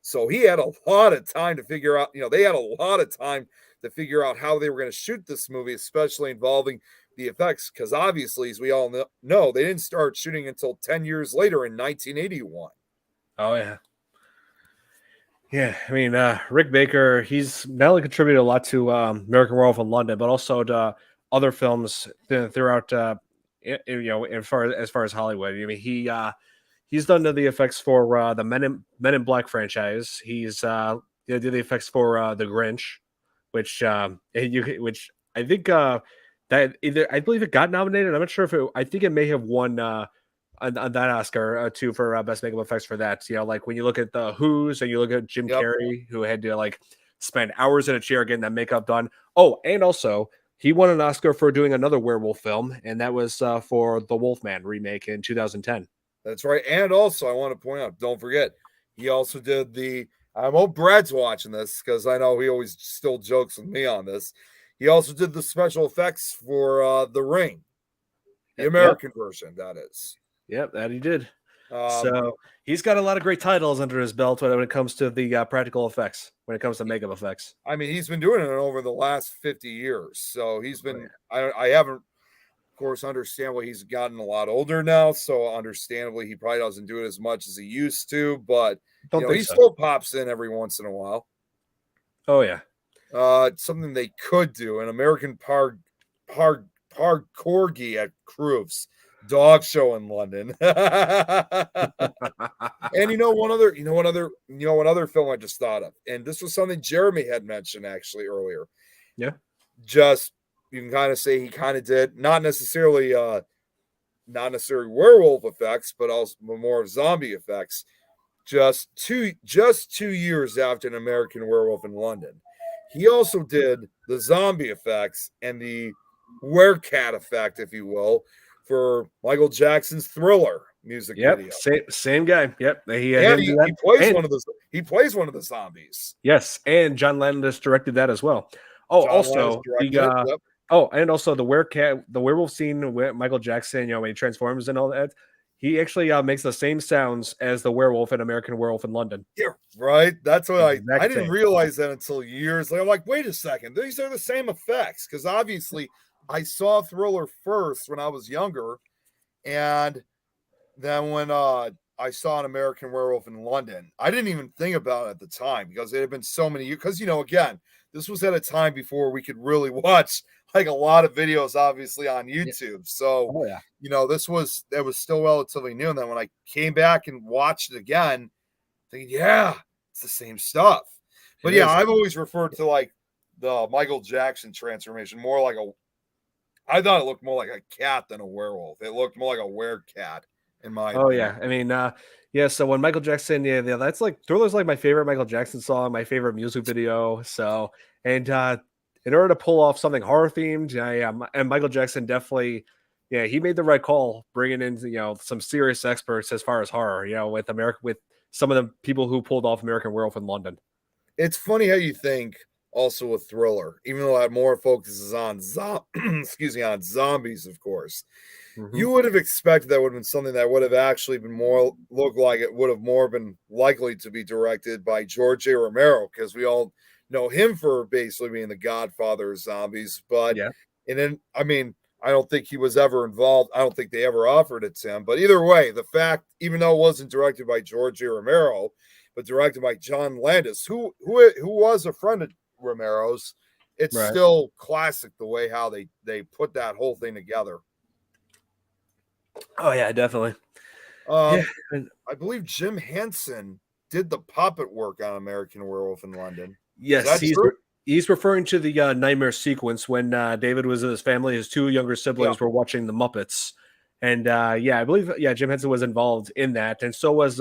So he had a lot of time to figure out, they had a lot of time to figure out how they were going to shoot this movie, especially involving the effects, because obviously, as we all know, they didn't start shooting until 10 years later in 1981. Oh, yeah. Yeah, I mean, Rick Baker, he's not only contributed a lot to American Werewolf in London, but also to other films throughout, as far as Hollywood. I mean, he's done the effects for the Men in Black franchise. He's did the effects for the Grinch, which which I think that I believe it got nominated. I'm not sure if I think it may have won. On that Oscar too for best makeup effects for that. Like when you look at the Who's and you look at Jim Carrey, who had to like spend hours in a chair getting that makeup done. Oh, and also he won an Oscar for doing another werewolf film, and that was for the Wolfman remake in 2010. That's right. And also, I want to point out, don't forget, he also did I hope Brad's watching this because I know he always still jokes with me on this. He also did the special effects for The Ring, the American version, that is. Yep, that he did. So he's got a lot of great titles under his belt when it comes to the practical effects, when it comes to makeup effects. I mean, he's been doing it over the last 50 years. So he's been, I haven't, of course, understand why he's gotten a lot older now. So understandably, he probably doesn't do it as much as he used to, but he still pops in every once in a while. Oh, yeah. It's something they could do. An American Park Corgi at Crufts dog show in London. And one other film I just thought of, and this was something Jeremy had mentioned actually earlier. Yeah. Just you can kind of say he kind of did not necessarily werewolf effects, but also more of zombie effects. Just 2 years after An American Werewolf in London, he also did the zombie effects and the werecat effect, if you will, for Michael Jackson's Thriller music video. Same guy. Yep. He plays one of the zombies. Yes, and John Landis directed that as well. Oh, also and also the werewolf scene with Michael Jackson, when he transforms and all that. He actually makes the same sounds as the werewolf in American Werewolf in London. Yeah, right. That's what I didn't realize that until years later. I'm like, wait a second, these are the same effects, because obviously I saw Thriller first when I was younger, and then when I saw An American Werewolf in London, I didn't even think about it at the time because it had been so many years. Because again, this was at a time before we could really watch like a lot of videos, obviously on YouTube. So it was still relatively new. And then when I came back and watched it again, thinking, yeah, it's the same stuff. But I've always referred to like the Michael Jackson transformation more like I thought it looked more like a cat than a werewolf. It looked more like a werecat in my opinion. Yeah. I mean, so when Michael Jackson, that's like Thriller's like my favorite Michael Jackson song, my favorite music video. So, and in order to pull off something horror themed, and Michael Jackson definitely, he made the right call bringing in, some serious experts as far as horror, with some of the people who pulled off American Werewolf in London. It's funny how you think also a thriller, even though that more focuses on on zombies, of course. Mm-hmm. You would have expected that would have been something that would have actually been more look like it would have more been likely to be directed by George A. Romero, because we all know him for basically being the godfather of zombies. But Yeah. and then I don't think he was ever involved. I don't think they ever offered it to him. But either way, the fact, even though it wasn't directed by George A. Romero, but directed by John Landis, who was a friend of Romero's, it's Right. still classic the way how they put that whole thing together. Oh yeah, definitely. I believe Jim Henson did the puppet work on American Werewolf in London. Yes, he's referring to the nightmare sequence when David was with his family. His two younger siblings were watching the Muppets, and I believe Jim Henson was involved in that, and so was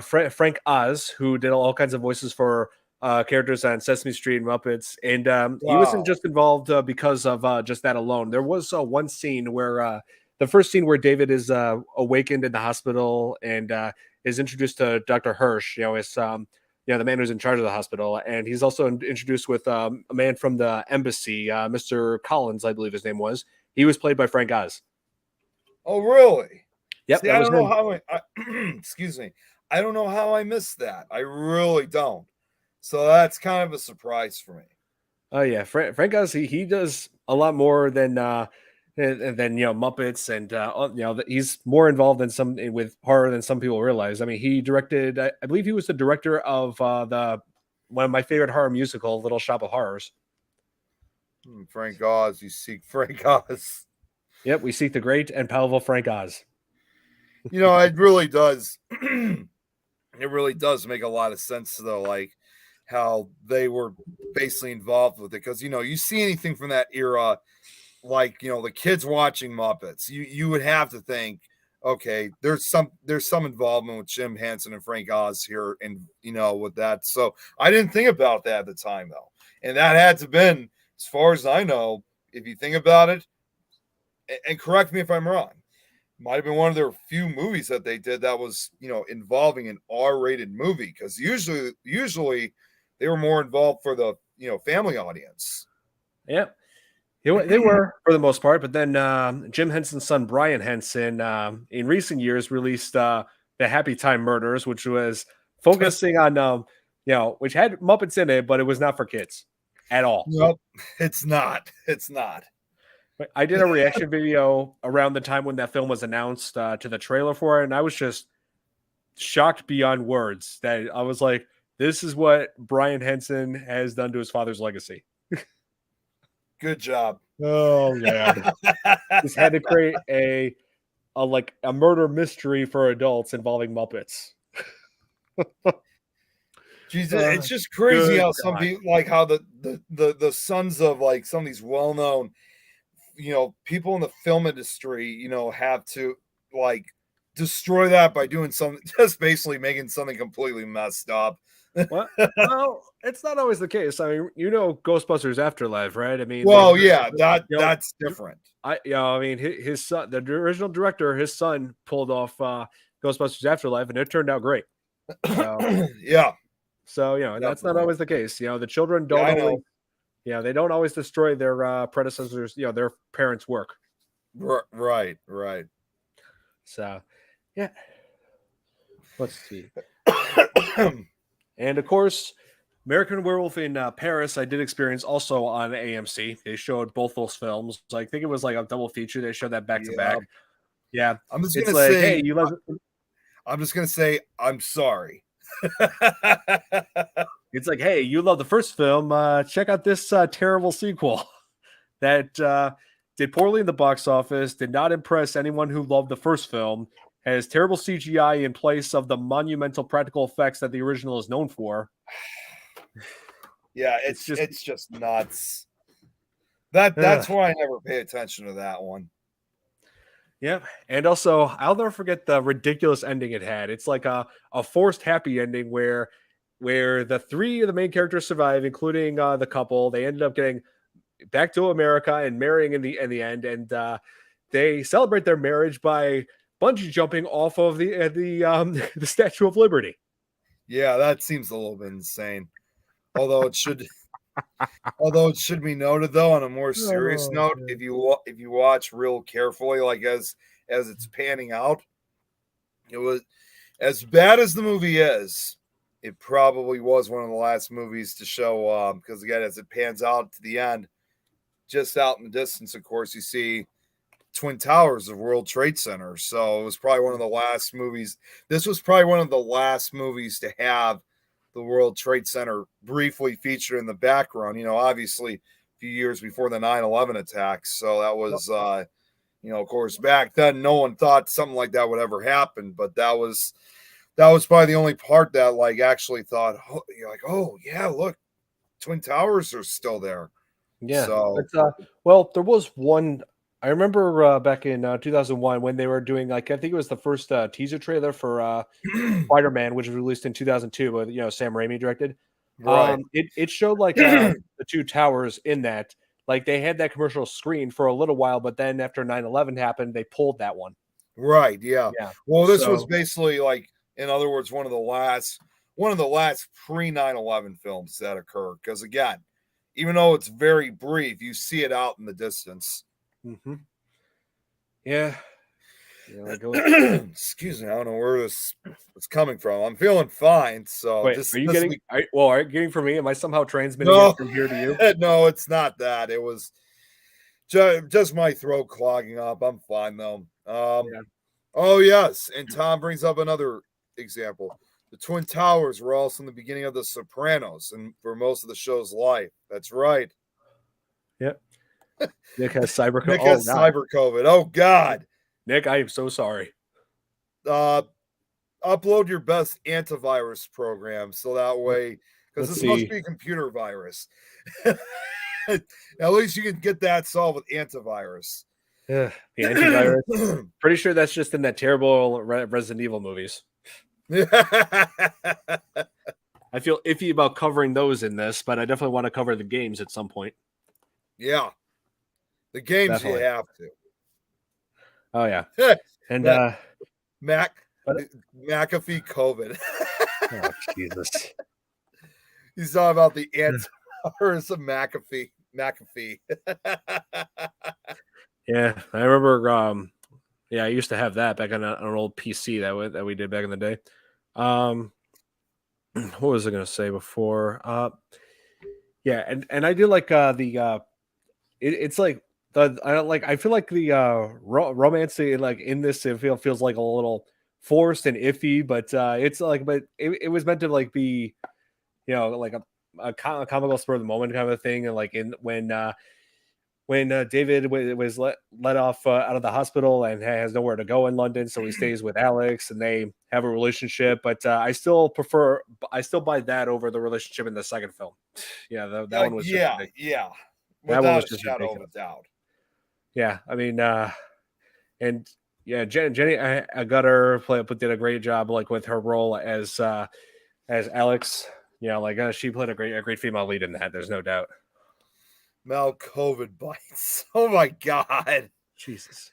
Frank Oz, who did all kinds of voices for characters on Sesame Street and Muppets, and he wasn't just involved because of just that alone. There was one scene where the first scene where David is awakened in the hospital and is introduced to Dr. Hirsch, his the man who's in charge of the hospital, and he's also introduced with a man from the embassy, Mr. Collins, I believe his name was. He was played by Frank Oz. Oh, really? Yep. See, I don't know how excuse me. I don't know how I missed that. I really don't. So that's kind of a surprise for me. Oh yeah, Frank Oz. He does a lot more than Muppets, and he's more involved with horror than some people realize. I mean, he directed. I believe he was the director of one of my favorite horror musical, Little Shop of Horrors. Frank Oz. You seek Frank Oz. Yep, we seek the great and powerful Frank Oz. It really does. It really does make a lot of sense, though, like how they were basically involved with it. Because, you see anything from that era, like, the kids watching Muppets, you would have to think, okay, there's some involvement with Jim Henson and Frank Oz here, and, with that. So I didn't think about that at the time, though. And that had to been, as far as I know, if you think about it, and correct me if I'm wrong, might have been one of their few movies that they did that was, involving an R-rated movie, because usually they were more involved for the, family audience. Yeah, they were for the most part, but then Jim Henson's son Brian Henson in recent years released the Happy Time Murders, which was focusing on which had Muppets in it, but it was not for kids at all. Nope, it's not. I did a reaction video around the time when that film was announced to the trailer for it, and I was just shocked beyond words that I was like, this is what Brian Henson has done to his father's legacy. Good job. Oh, yeah. Just had to create a murder mystery for adults involving Muppets. Jesus, it's just crazy how some people, like how the sons of like some of these well-known people in the film industry, have to like destroy that by doing something, just basically making something completely messed up. Well, it's not always the case. I mean, Ghostbusters Afterlife, right? I mean, that's different. His son, the original director, his son pulled off Ghostbusters Afterlife, and it turned out great. So, yeah. So that's not always the case. The children don't always. They don't always destroy their predecessors, their parents' work. Right. So, yeah. Let's see. And of course, American Werewolf in Paris, I did experience also on AMC. They showed both those films. I think it was like a double feature. They showed that back to back. Yeah. I'm just gonna say, hey, I'm just gonna say, I'm sorry. It's like, hey, you love the first film. Check out this terrible sequel that did poorly in the box office, did not impress anyone who loved the first film, has terrible CGI in place of the monumental practical effects that the original is known for. Yeah, it's just nuts. That's why I never pay attention to that one. Yeah, and also I'll never forget the ridiculous ending it had. It's like a forced happy ending where the three of the main characters survive, including the couple. They ended up getting back to America and marrying in the end, and they celebrate their marriage by bungee jumping off of the Statue of Liberty. Yeah, that seems a little bit insane. Although it should be noted though, on a more serious Oh, note, man. if you watch real carefully, like as it's panning out, it was as bad as the movie is. It probably was one of the last movies to show, because again, as it pans out to the end, just out in the distance, of course, you see Twin Towers of World Trade Center. So it was probably one of the last movies. This was probably one of the last movies to have the World Trade Center briefly featured in the background. Obviously a few years before the 9/11 attacks. So that was, of course, back then, no one thought something like that would ever happen. But that was probably the only part that like actually thought, oh, you're like, oh yeah, look, Twin Towers are still there. Yeah. So Well, there was one. I remember back in 2001 when they were doing I think it was the first teaser trailer for Spider-Man, which was released in 2002, but Sam Raimi directed. right. It showed like the two towers in that. Like they had that commercial screen for a little while, but then after 9/11 happened, they pulled that one. Right. Yeah. Yeah. Well, this was So basically like, in other words, one of the last pre 9/11 films that occurred. Because again, even though it's very brief, you see it out in the distance. mhm. Yeah. Like Excuse me, I don't know where this is coming from. I'm feeling fine. So wait, just are you this getting? week. Are you getting from me? Am I somehow transmitting No, it from here to you? no, it's not that. It was just my throat clogging up. I'm fine though. Yeah. Oh yes, and Tom brings up another example. The Twin Towers were also in the beginning of The Sopranos and for most of the show's life. That's right. Yep. Nick has cyber. Nick Oh has God, cyber COVID. Oh God. Nick, I am so sorry. Upload your best antivirus program so that way, because Let's this must see. be a computer virus. At least you can get that solved with antivirus. The antivirus. Pretty sure that's just in that terrible Resident Evil movies. I feel iffy about covering those in this, but I definitely want to cover the games at some point. Yeah. The games Definitely. you have to. Oh yeah. And McAfee COVID. oh Jesus. He's talking about the antivirus of McAfee. Yeah, I remember. Yeah, I used to have that back on an old PC that we did back in the day. What was I going to say before? Yeah, and I do like it's like I feel like the romance in this it feels like a little forced and iffy, but it's like it was meant to like be like a comical spur of the moment kind of a thing, and like when David was let off out of the hospital and has nowhere to go in London, so he stays with Alex and they have a relationship. But I still buy that over the relationship in the second film. Yeah, that one was just ridiculous. yeah, That one was without a just shadow ridiculous. of a doubt. Yeah, I mean, and yeah, Jenny, I got her did a great job like with her role as Alex. She played a great female lead in that. There's no doubt. Mal COVID bites. Oh my God. Jesus.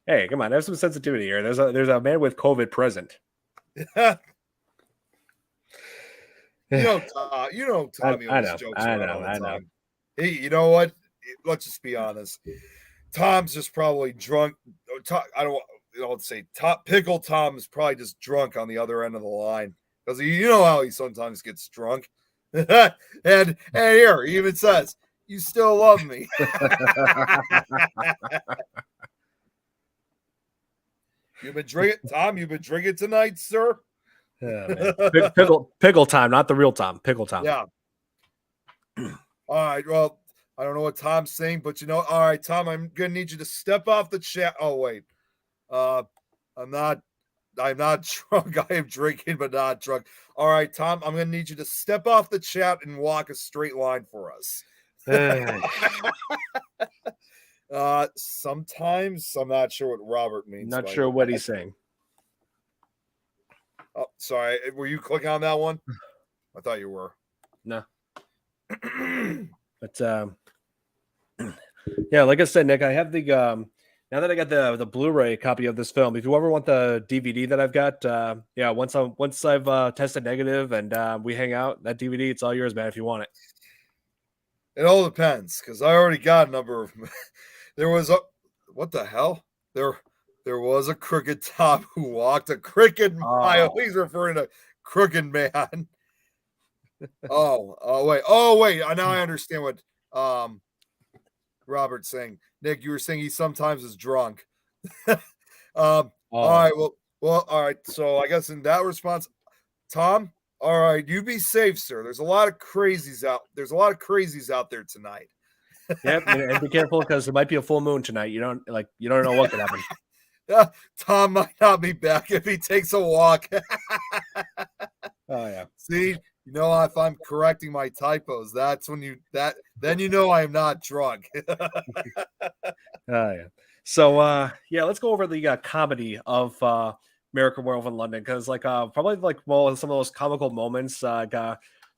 Hey, come on, have some sensitivity here. There's a man with COVID present. Tommy always jokes around all the time. Hey, you know what? Let's just be honest. Tom's just probably drunk. I don't say Pickle Tom is probably just drunk on the other end of the line, because you know how he sometimes gets drunk. and here he even says, "You still love me." You've been drinking, Tom. You've been drinking tonight, sir. Pickle time, not the real Tom. Pickle Tom. Yeah. All right. Well, I don't know what Tom's saying, but all right, Tom. I'm gonna need you to step off the chat. Oh wait, I'm not drunk. I am drinking, but not drunk. All right, Tom, I'm going to need you to step off the chat and walk a straight line for us. Sometimes I'm not sure what Robert means. Not sure what he's saying. Oh, sorry. Were you clicking on that one? I thought you were. No. But yeah, like I said, Nick, I have the now that I got the Blu-ray copy of this film, if you ever want the DVD that I've got, yeah, once I've tested negative and we hang out, that DVD, it's all yours, man. If you want it. It all depends because I already got a number of. There was a what the hell? There was a crooked top who walked a crooked mile. Oh, He's referring to crooked man. Oh wait. Now I understand what Robert's saying. Nick, you were saying he sometimes is drunk. All oh, right. Well, all right. So I guess in that response, Tom, all right, you be safe, sir. There's a lot of crazies out. There's a lot of crazies out there tonight. yep. And be careful because there might be a full moon tonight. You don't know what could happen. Tom might not be back if he takes a walk. Oh yeah. See, if I'm correcting my typos, that's when then I am not drunk. Oh yeah. So yeah, let's go over the comedy of American Werewolf in London because probably some of those comical moments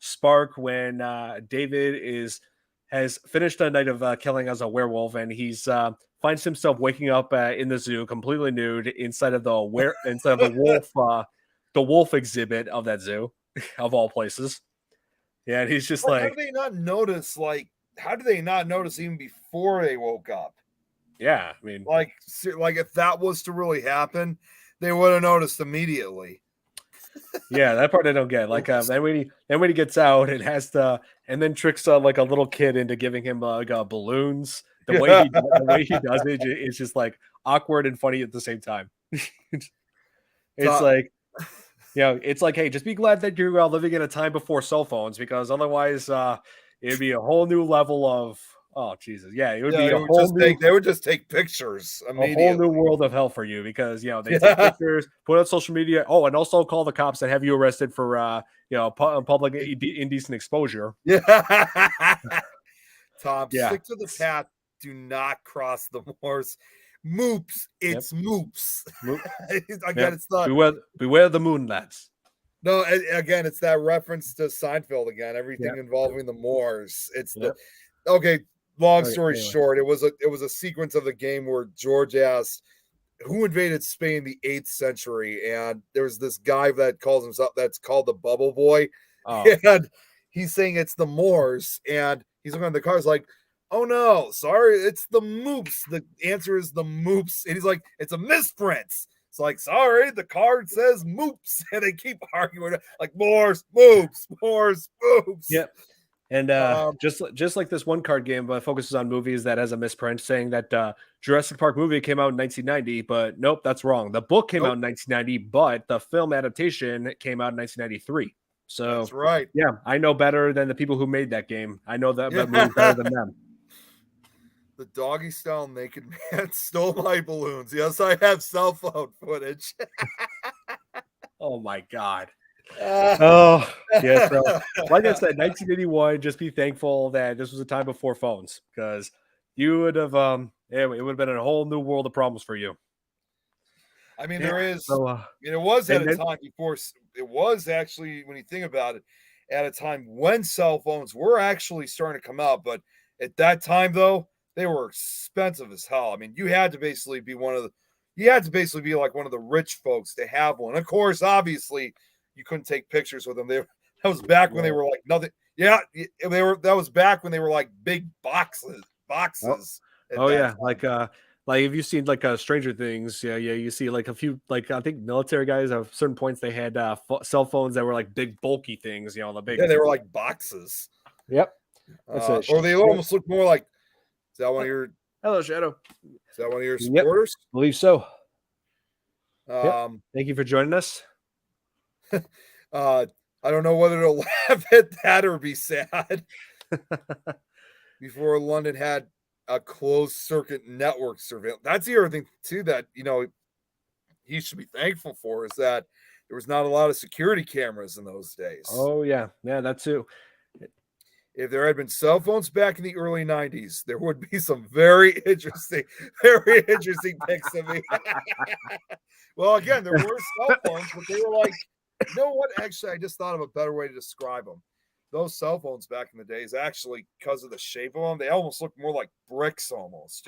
spark when David has finished a night of killing as a werewolf and he's finds himself waking up in the zoo completely nude inside of the wolf exhibit of that zoo of all places. Yeah, and he's just Like, how like, do they not notice? How do they not notice even before they woke up? yeah, I mean, Like if that was to really happen, they would have noticed immediately. yeah, that part I don't get. Then when he gets out, it has to, and then tricks like a little kid into giving him balloons. The way he does it is just like awkward and funny at the same time. It's So, like, it's like, hey, just be glad that you're living in a time before cell phones because otherwise, it'd be a whole new level of, oh Jesus, yeah, it would yeah, be they would just take pictures a whole new immediately. world of hell for you because they take Yeah. pictures, put it on social media. Oh, and also call the cops and have you arrested for public indecent exposure. Yeah. Tom, Yeah. stick to the path. Do not cross the moors. Moops. Yep. It's moops. Mo- Again, Yep. it's not. Beware the moon lads. No, again, it's that reference to Seinfeld again. Everything Yep. involving the Moors. It's Yep. okay. Long Okay, story anyway. short, it was a sequence of the game where George asked who invaded Spain in the 8th century, and there's this guy that calls himself that's called the Bubble Boy, Oh. and he's saying it's the Moors, and he's looking at the cars like, oh no, sorry, it's the Moops. The answer is the Moops, and he's like, it's a misprint. It's like, sorry, the card says Moops, and they keep arguing like Moors, Moops, Moors, Moops. Yep. And Um, just like this one card game focuses on movies that has a misprint, saying that Jurassic Park movie came out in 1990, but nope, that's wrong. The book came out nope, in 1990, but the film adaptation came out in 1993. that's So right. yeah, I know better than the people who made that game. I know that movie better Yeah. than them. The doggy style naked man stole my balloons. Yes, I have cell phone footage. Oh my god. Uh, Oh yeah. So like I said, 1981. Just be thankful that this was a time before phones, because you would have it would have been a whole new world of problems for you. I mean, Yeah. there is. So It was at and a then time before. It was actually, when you think about it, at a time when cell phones were actually starting to come out. But at that time, though, they were expensive as hell. I mean, you had to basically be like one of the rich folks to have one. Of course, obviously, you couldn't take pictures with them. That was back when they yeah. were like nothing. Yeah, they were. That was back when they were like big boxes. Oh, At oh that yeah, time. like if you've seen Stranger Things, yeah, you see like a few I think military guys at certain points they had cell phones that were like big bulky things, the big. Yeah, they were like boxes. Yep, that's it. Or they Yep. almost look more like. Is that one of your? Hello, Shadow. Is that one of your Yep, supporters? believe so. Yep. Um, Thank you for joining us. uh, I don't know whether to laugh at that or be sad. Before London had a closed circuit network surveillance. That's the other thing too that he should be thankful for, is that there was not a lot of security cameras in those days. Oh yeah, that too. If there had been cell phones back in the early 90s, there would be some very interesting pics of me. Well, again, there were cell phones, but they were like, you know what? Actually, I just thought of a better way to describe them. Those cell phones back in the days, actually, because of the shape of them, they almost look more like bricks almost.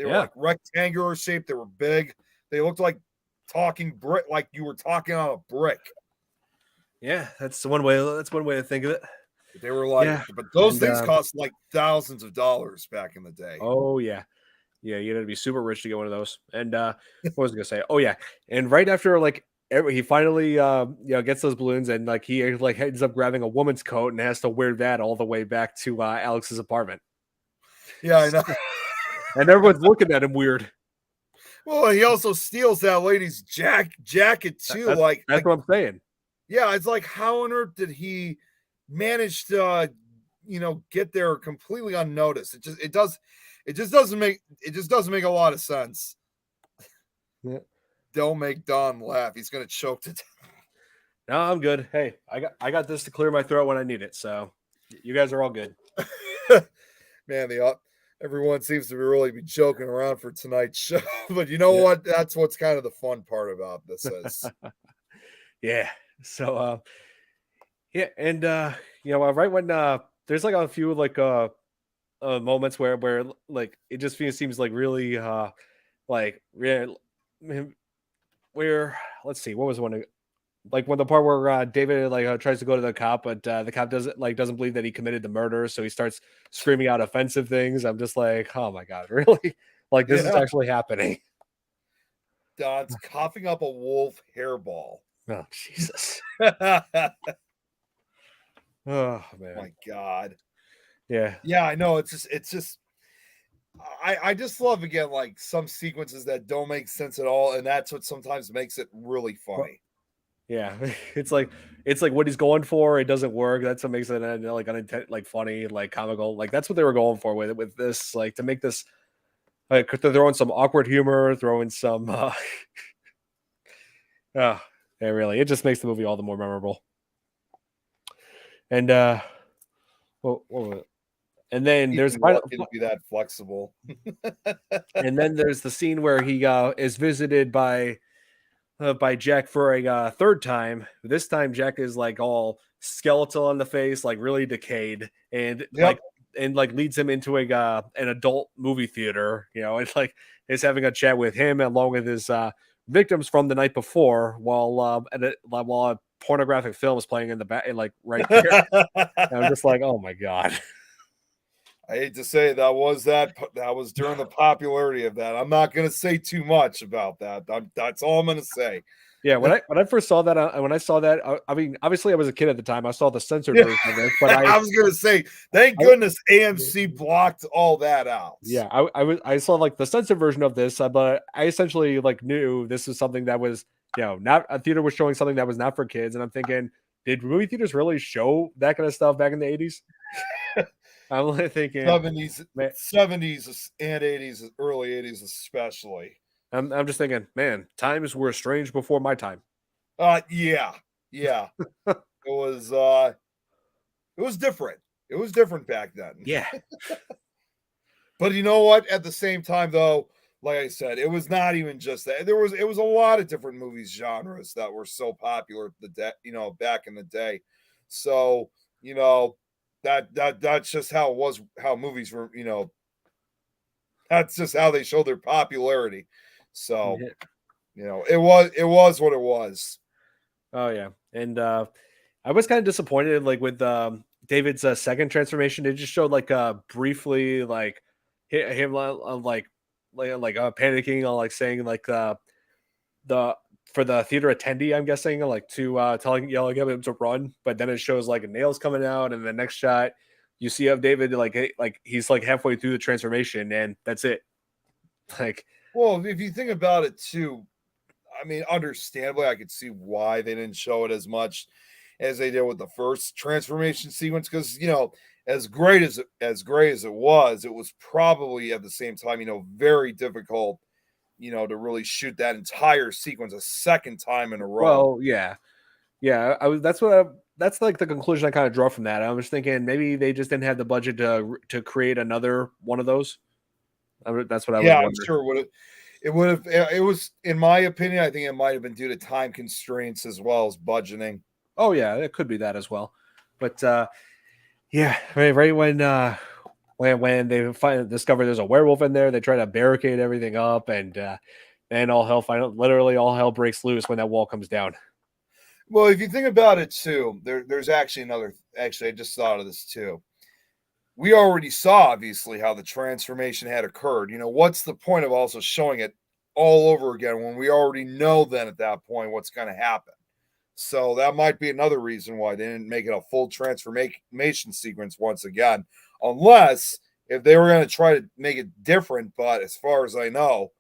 They were like rectangular shaped. They were big. They looked like talking brick, like you were talking on a brick. Yeah, that's one way. That's one way to think of it. They were like, but those And, things cost like thousands of dollars back in the day. Oh yeah, yeah. You had to be super rich to get one of those. And what was I gonna say? Oh yeah. And right after like he finally gets those balloons, and like he like ends up grabbing a woman's coat and has to wear that all the way back to Alex's apartment. Yeah, I know. And everyone's looking at him weird. Well, he also steals that lady's jacket too. That's what I'm saying. Yeah, it's like, how on earth did he manage to, get there completely unnoticed? It just doesn't make a lot of sense. Yeah. Don't make Don laugh. He's gonna choke to death. No, I'm good. Hey, I got this to clear my throat when I need it. So you guys are all good. Man, everyone seems to really be joking around for tonight's show, but you know what? That's what's kind of the fun part about this is. Yeah. So, and right when there's like a few like moments where like it just seems like really like where let's see, what was one like when the part where David like tries to go to the cop, but the cop doesn't believe that he committed the murder, so he starts screaming out offensive things. I'm just like, oh my god, really? Like this is actually happening. Don's coughing up a wolf hairball. Oh Jesus. Oh man. My God. Yeah. Yeah, I know. It's just I just love again like some sequences that don't make sense at all, and that's what sometimes makes it really funny. Yeah, it's like what he's going for. It doesn't work. That's what makes it like like funny, like comical. Like that's what they were going for with this, like to make this like they're throwing some awkward humor, throwing some. Yeah, really, it just makes the movie all the more memorable. And and then there's to be that flexible. And then there's the scene where he is visited by Jack for a third time. This time Jack is like all skeletal on the face, like really decayed, and like leads him into an adult movie theater. It's like is having a chat with him along with his victims from the night before, while a pornographic film is playing in the back, like right there. I'm just like, oh my god. I hate to say that was during the popularity of that. I'm not going to say too much about that. That's all I'm going to say. Yeah, when I first saw that, I mean, obviously I was a kid at the time. I saw the censored version of it, but I was going to say, thank goodness AMC blocked all that out. Yeah, I saw like the censored version of this, but I essentially like knew this was something that was, not a theater was showing something that was not for kids, and I'm thinking, did movie theaters really show that kind of stuff back in the 80s? I'm like thinking 70s and 80s, early 80s especially. I'm just thinking, man, times were strange before my time. Yeah. It was different. It was different back then. Yeah. But you know what? At the same time, though, like I said, it was not even just that. It was a lot of different movies genres that were so popular back in the day. So, that's just how it was, how movies were, that's just how they showed their popularity. So, it was what it was. Oh yeah. And I was kind of disappointed like with David's second transformation. It just showed like briefly like him like panicking or like saying like the for the theater attendee, I'm guessing, like to yelling at him to run, but then it shows like nails coming out, and the next shot you see of David like he's like halfway through the transformation, and that's it. Like, well, if you think about it too, I mean, understandably, I could see why they didn't show it as much as they did with the first transformation sequence, because as great as it was probably at the same time very difficult to really shoot that entire sequence a second time in a row. Well, yeah. That's like the conclusion I kind of draw from that. I was thinking maybe they just didn't have the budget to create another one of those. That's what I was wondering. I'm sure it was, in my opinion, I think it might have been due to time constraints as well as budgeting. Oh yeah, it could be that as well. But yeah, right when when they discover there's a werewolf in there, they try to barricade everything up, and then literally all hell breaks loose when that wall comes down. Well, if you think about it too, there's actually another. Actually, I just thought of this too. We already saw obviously how the transformation had occurred. What's the point of also showing it all over again when we already know then at that point what's going to happen? So that might be another reason why they didn't make it a full transformation sequence once again, unless if they were going to try to make it different. But as far as I know,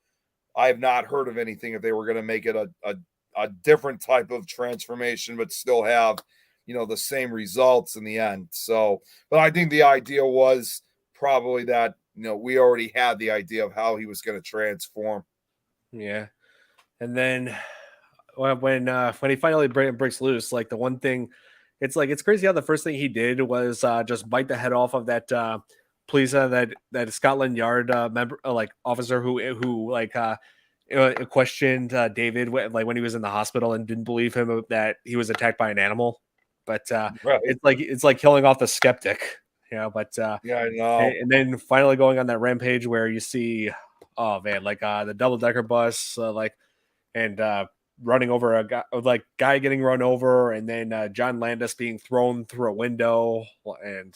I have not heard of anything if they were going to make it a different type of transformation, but still have, the same results in the end. So, but I think the idea was probably that, we already had the idea of how he was going to transform. Yeah. And then when he finally breaks loose, like the one thing, it's crazy how the first thing he did was just bite the head off of that police that Scotland Yard member, like officer who questioned David when he was in the hospital and didn't believe him that he was attacked by an animal. But Right. it's like killing off the skeptic, But Yeah, I know. and then finally going on that rampage where you see, oh man, like the double decker bus, and running over a guy getting run over, and then John Landis being thrown through a window, and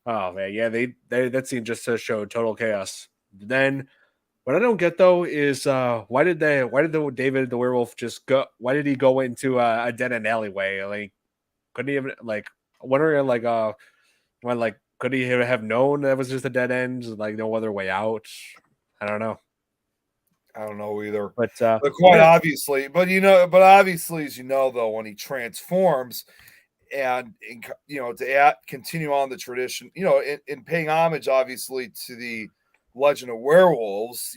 oh man, yeah, they that scene just showed total chaos. Then what I don't get though is why did the David the werewolf just go? Why did he go into a dead end alleyway? Like, couldn't he even wondering when could he have known that was just a dead end? Like no other way out. I don't know. I don't know either. But quite obviously, but obviously, as you know, though, when he transforms and to continue on the tradition, in paying homage, obviously, to the Legend of Werewolves,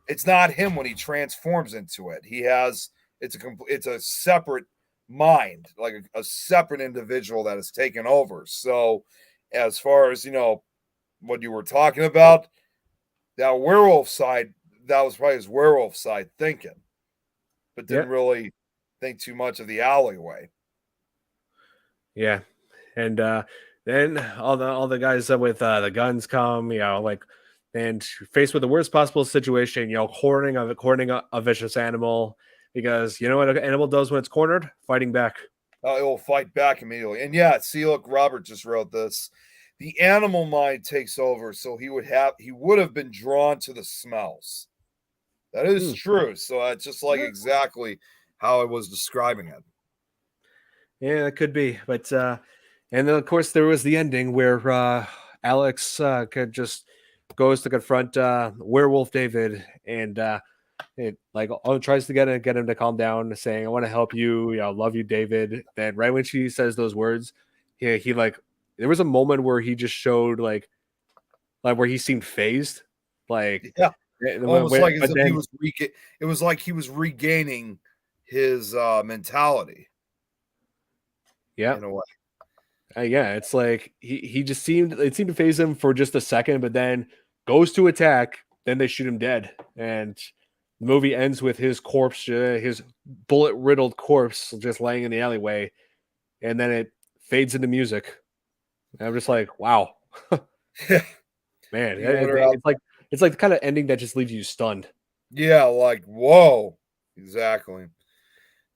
it's not him when he transforms into it. It's a separate mind, like a separate individual that is taken over. So, as far as what you were talking about, that werewolf side, that was probably his werewolf side thinking, but didn't really think too much of the alleyway. Yeah, and then all the guys with the guns come, and faced with the worst possible situation, cornering a vicious animal, because you know what an animal does when it's cornered? Fighting back. It will fight back immediately. And yeah, see, look, Robert just wrote this. The animal mind takes over, so he would have been drawn to the smells. That is true. So it's just like exactly how I was describing it. Yeah, it could be. But and then of course there was the ending where Alex just goes to confront Werewolf David, and tries to get him to calm down, saying, "I want to help you. Love you, David." Then right when she says those words, he there was a moment where he just showed like where he seemed phased, like yeah, almost like as if then, he was it was like he was regaining his mentality. Yeah, in a way. Yeah, it's like he just seemed to phase him for just a second, but then goes to attack. Then they shoot him dead, and the movie ends with his corpse, his bullet riddled corpse, just laying in the alleyway, and then it fades into music. And I'm just like, wow, man, it's like the kind of ending that just leaves you stunned. Yeah, like whoa, exactly.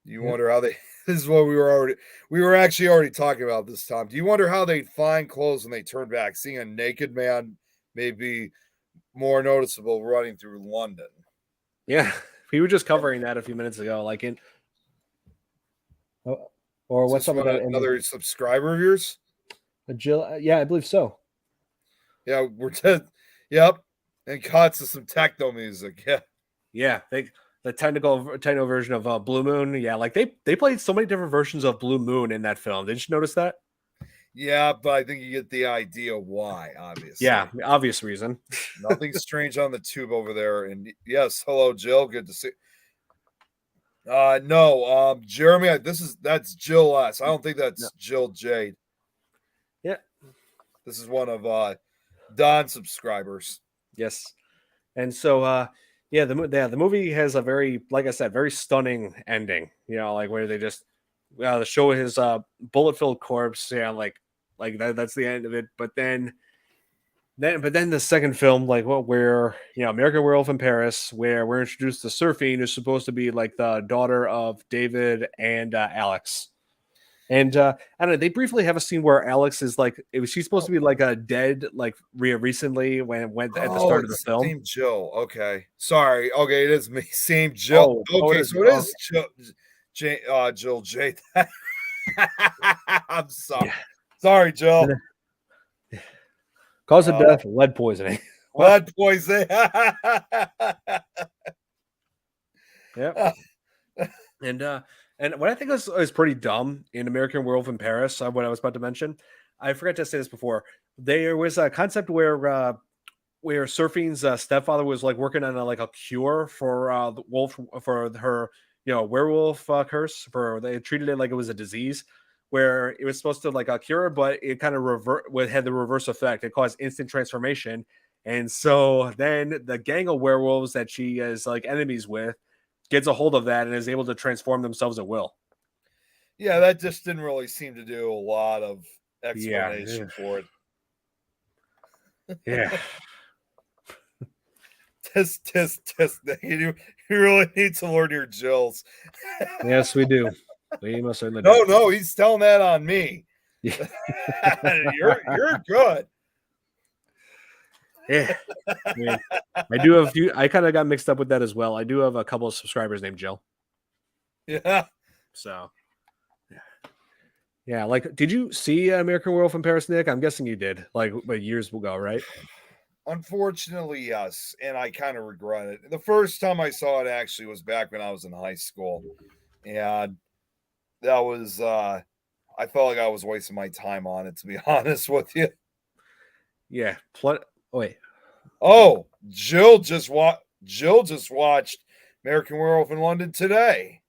You wonder how they. This is what we were actually already talking about this time. Do you wonder how they find clothes when they turn back? Seeing a naked man may be more noticeable running through London. Yeah, we were just covering that a few minutes ago, like in. Or what's up with that? Another subscriber of yours? Jill, yeah, I believe so. Yeah, we're dead. Yep, and cuts to some techno music. Yeah, the technical version of Blue Moon. Yeah, like they played so many different versions of Blue Moon in that film. Did you notice that? Yeah, but I think you get the idea why, obviously. Yeah, obvious reason. Nothing strange on the tube over there. And yes, hello, Jill. Good to see. No, Jeremy, that's Jill S. I don't think that's Jill Jade. Yeah. This is one of Don's subscribers. Yes. And so yeah, the movie has a very, like I said, very stunning ending. Like where they just show his bullet-filled corpse. Yeah, like that's the end of it. But then then the second film, like where American Werewolf in Paris, where we're introduced to Surfing, who's supposed to be like the daughter of David and Alex. And I don't know. They briefly have a scene where Alex is like, she's supposed to be like a dead, like recently when went at the Oh, start of the it's film. same Jill. Okay, sorry. Okay, it is me. Same Jill. Oh, it Okay, is. so it Oh, is Jill J. I'm sorry. yeah. Sorry, Jill. Cause of Uh, death, lead poisoning. What? lead poison. Yep. And what I think is pretty dumb in American Werewolf in Paris, what I was about to mention, I forgot to say this before. There was a concept where Surfing's stepfather was like working on like a cure for the wolf for her werewolf curse. For they treated it like it was a disease, where it was supposed to like a cure, but it kind of had the reverse effect. It caused instant transformation, and so then the gang of werewolves that she is like enemies with gets a hold of that and is able to transform themselves at will. Yeah, that just didn't really seem to do a lot of Yeah, explanation for it. yeah. Tisk. You really need to learn your Jills. Yes, we do. We most certainly do. No, he's telling that on me. Yeah. You're good. Yeah. I mean, I do have a few. I kind of got mixed up with that as well. I do have a couple of subscribers named Jill. Yeah. So, yeah. Like, did you see American Werewolf in Paris, Nick? I'm guessing you did, like years ago, right? Unfortunately, yes. And I kind of regret it. The first time I saw it actually was back when I was in high school. And that was I felt like I was wasting my time on it, to be honest with you. Yeah. Wait. Oh, Jill just watched American Werewolf in London today.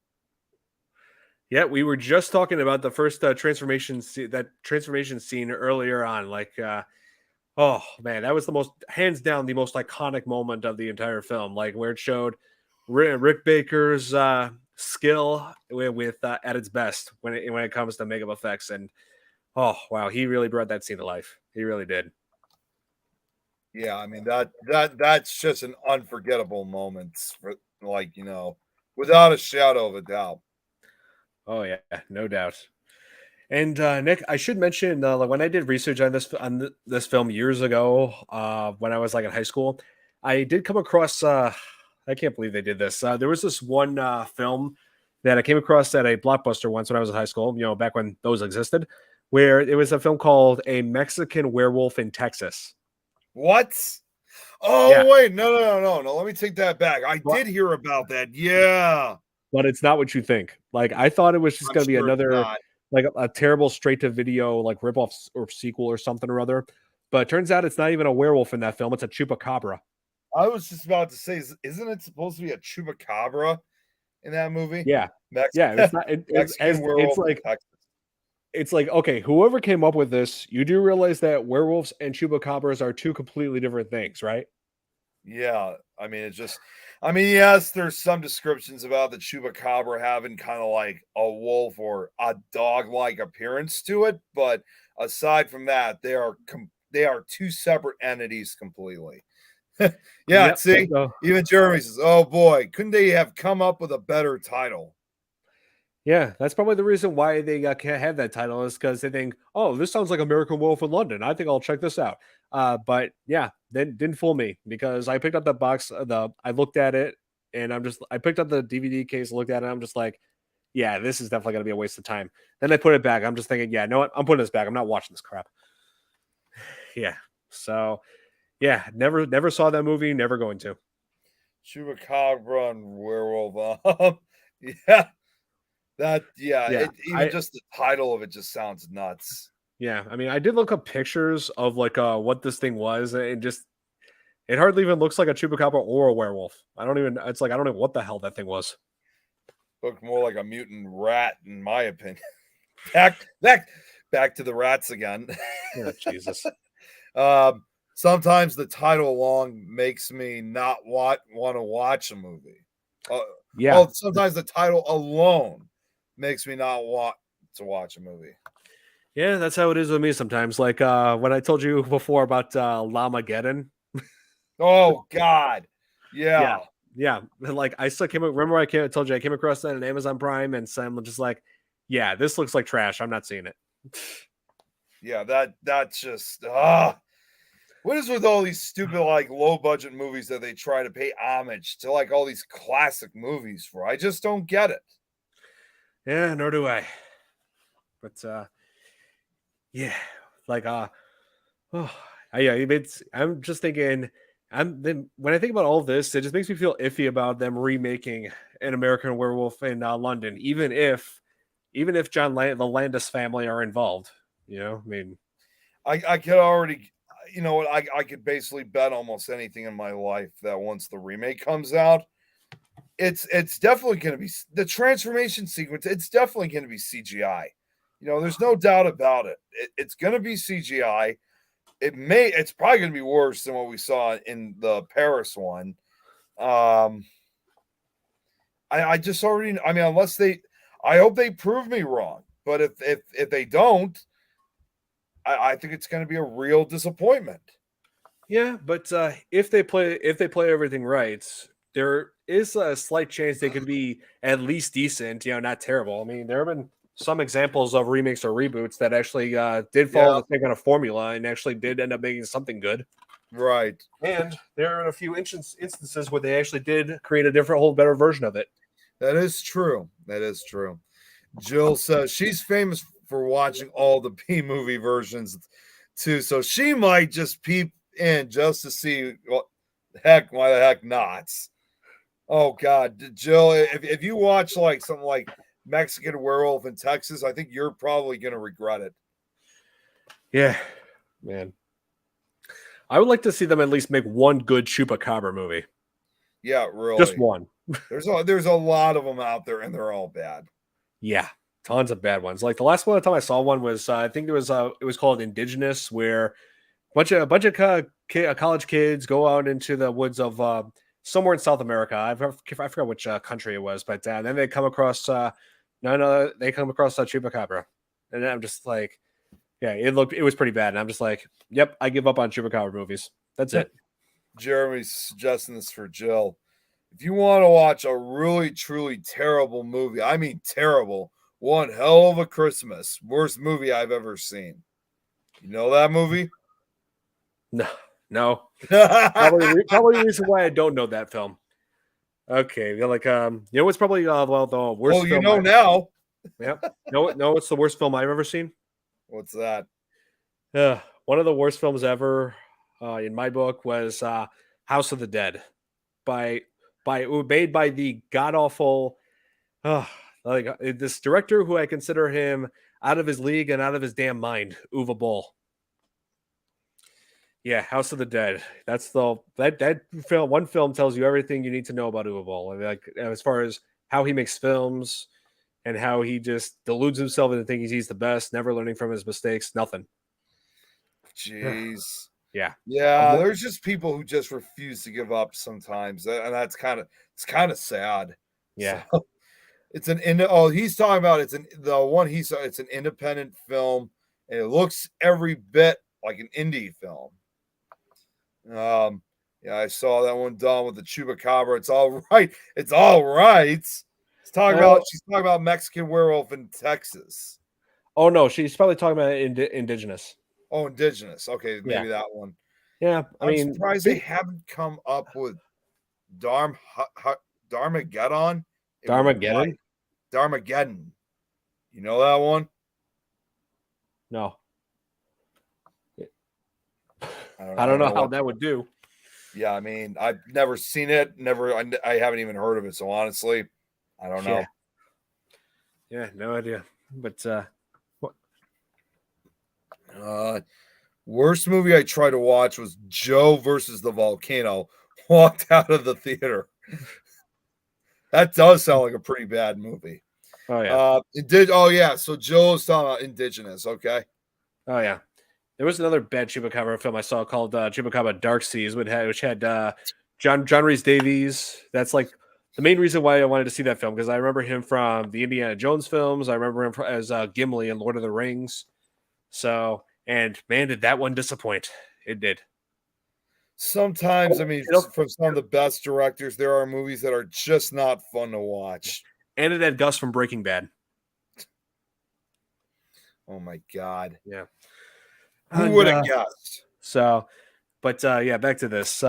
Yeah, we were just talking about the first that transformation scene earlier on. Like, oh man, that was hands down the most iconic moment of the entire film. Like where it showed Rick Baker's skill with at its best when it comes to makeup effects. And oh wow, he really brought that scene to life. He really did. Yeah, I mean that's just an unforgettable moment for, like, without a shadow of a doubt. Oh yeah, no doubt. And Nick, I should mention like when I did research on this film years ago, when I was like in high school, I did come across. I can't believe they did this. There was this one film that I came across at a Blockbuster once when I was in high school. Back when those existed, where it was a film called A Mexican Werewolf in Texas. What? Yeah, Oh wait, no. Let me take that back. I but, did hear about that. Yeah, but it's not what you think. Like I thought it was just I'm going to be sure it's another not. like a terrible straight to video like ripoff or sequel or something or other. But it turns out it's not even a werewolf in that film. It's a chupacabra. I was just about to say, isn't it supposed to be a chupacabra in that movie? Yeah, Mex- yeah. It's not. Mexican It's werewolf in like Texas. okay. Whoever came up with this, you do realize that werewolves and chupacabras are two completely different things, right? Yeah, I mean, yes, there's some descriptions about the chupacabra having kind of like a wolf or a dog-like appearance to it, but aside from that, they are two separate entities completely. Yeah, Yep. see, So, even Jeremy says, "Oh boy, couldn't they have come up with a better title?" yeah, that's probably the reason why they can't have that title is because they think, oh, this sounds like American Wolf in London. I think I'll check this out. But yeah, then didn't fool me because I picked up the box. I looked at it and I picked up the DVD case, looked at it. I'm just like, yeah, this is definitely gonna be a waste of time. Then I put it back. I'm just thinking, yeah, no, what? I'm putting this back. I'm not watching this crap. Yeah. So yeah, never saw that movie. Never going to. Chupacabra and werewolf. Yeah, Yeah, even just the title of it just sounds nuts. yeah. I mean, I did look up pictures of like what this thing was, and it hardly even looks like a chupacabra or a werewolf. I don't even. It's like I don't know what the hell that thing was. Looked more like a mutant rat, in my opinion. Back to the rats again. Oh, Jesus. Sometimes the title alone makes me not want to watch a movie. Yeah. Sometimes the title alone makes me not want to watch a movie. Yeah, that's how it is with me sometimes. Like when I told you before about Llamageddon. Oh God, Yeah, yeah, yeah. Like I still came. Remember, I told you I came across that on Amazon Prime, and Sam was just like, "Yeah, this looks like trash. I'm not seeing it." yeah. That's just what is with all these stupid like low budget movies that they try to pay homage to like all these classic movies for? I just don't get it. Yeah, nor do I. But yeah, like oh, yeah. I'm just thinking. When I think about all this, it just makes me feel iffy about them remaking an American Werewolf in London, even if the Landis family are involved. I mean, I could already, you know what? I could basically bet almost anything in my life that once the remake comes out, it's definitely going to be the transformation sequence. It's definitely going to be CGI. You know, there's no doubt about it. It's going to be CGI. It's probably going to be worse than what we saw in the Paris one. Um, I just already, I mean, I hope they prove me wrong. But if they don't, I think it's going to be a real disappointment. yeah, but if they play everything right, there is a slight chance they could be at least decent. Not terrible. I mean, there have been some examples of remakes or reboots that actually did follow Yeah, the same kind of formula and actually did end up making something good. right. And there are a few instances where they actually did create a different, whole better version of it. That is true. That is true. Jill says she's famous for watching all the B movie versions too, so she might just peep in just to see what why the heck not. Oh God, Jill, if you watch like something like Mexican Werewolf in Texas, I think you're probably gonna regret it. Yeah, man. I would like to see them at least make one good Chupacabra movie. Yeah, Just really. one. There's a lot of them out there, and they're all bad. Yeah, tons of bad ones. Like the last one time I saw one was I think it was called Indigenous, where college kids go out into the woods of somewhere in South America. I forgot which country it was, but then they come across they come across Chupacabra, and I'm just like, yeah, it was pretty bad, and I'm just like, yep, I give up on Chupacabra movies. That's it. Jeremy's suggesting this for Jill. If you want to watch a really truly terrible movie, I mean terrible, one hell of a Christmas, worst movie I've ever seen. You know that movie? No, no, Oh, probably the reason why I don't know that film. Okay, yeah, like what's probably the worst you film know I now. Yep. No, it's the worst film I've ever seen. What's that? One of the worst films ever, in my book, was House of the Dead, by made by the god awful, uh, this director who I consider him out of his league and out of his damn mind, Uwe Boll. Yeah, House of the Dead. That's that film. One film tells you everything you need to know about Uwe Boll, like as far as how he makes films and how he just deludes himself into thinking he's the best, never learning from his mistakes. Nothing. Jeez. Yeah. Yeah, there's just people who just refuse to give up sometimes, and that's kind of sad. Yeah. So he's talking about it's an independent film, and it looks every bit like an indie film. Yeah, I saw that one done with the Chupacabra. It's all right. It's all right. She's talking about Mexican Werewolf in Texas. Oh no, she's probably talking about indigenous. Oh, Indigenous. Okay, Yeah. maybe that one. Yeah. I I'm mean, surprised they haven't come up with Darmageddon. It would be Darmageddon. Darmageddon. You know that one? No, I I don't don't know know how what. that would do. Yeah, I mean, I've never seen it. I haven't even heard of it. So honestly, I don't know. Yeah. Yeah. No idea. But Worst movie I tried to watch was Joe versus the Volcano. Walked out of the theater. That does sound like a pretty bad movie. oh yeah. It did. Oh yeah. So Joe's talking about Indigenous. Okay. Oh yeah. There was another bad Chupacabra film I saw called Chupacabra Dark Seas, which had John Rhys Davies. That's like the main reason why I wanted to see that film, because I remember him from the Indiana Jones films. I remember him as Gimli in Lord of the Rings. So, and man, did that one disappoint. It did. Sometimes, I Oh, mean, it al- from some of the best directors, there are movies that are just not fun to watch. and it had Gus from Breaking Bad. Oh my God. Yeah. Who And would have guessed? so, but yeah, back to this.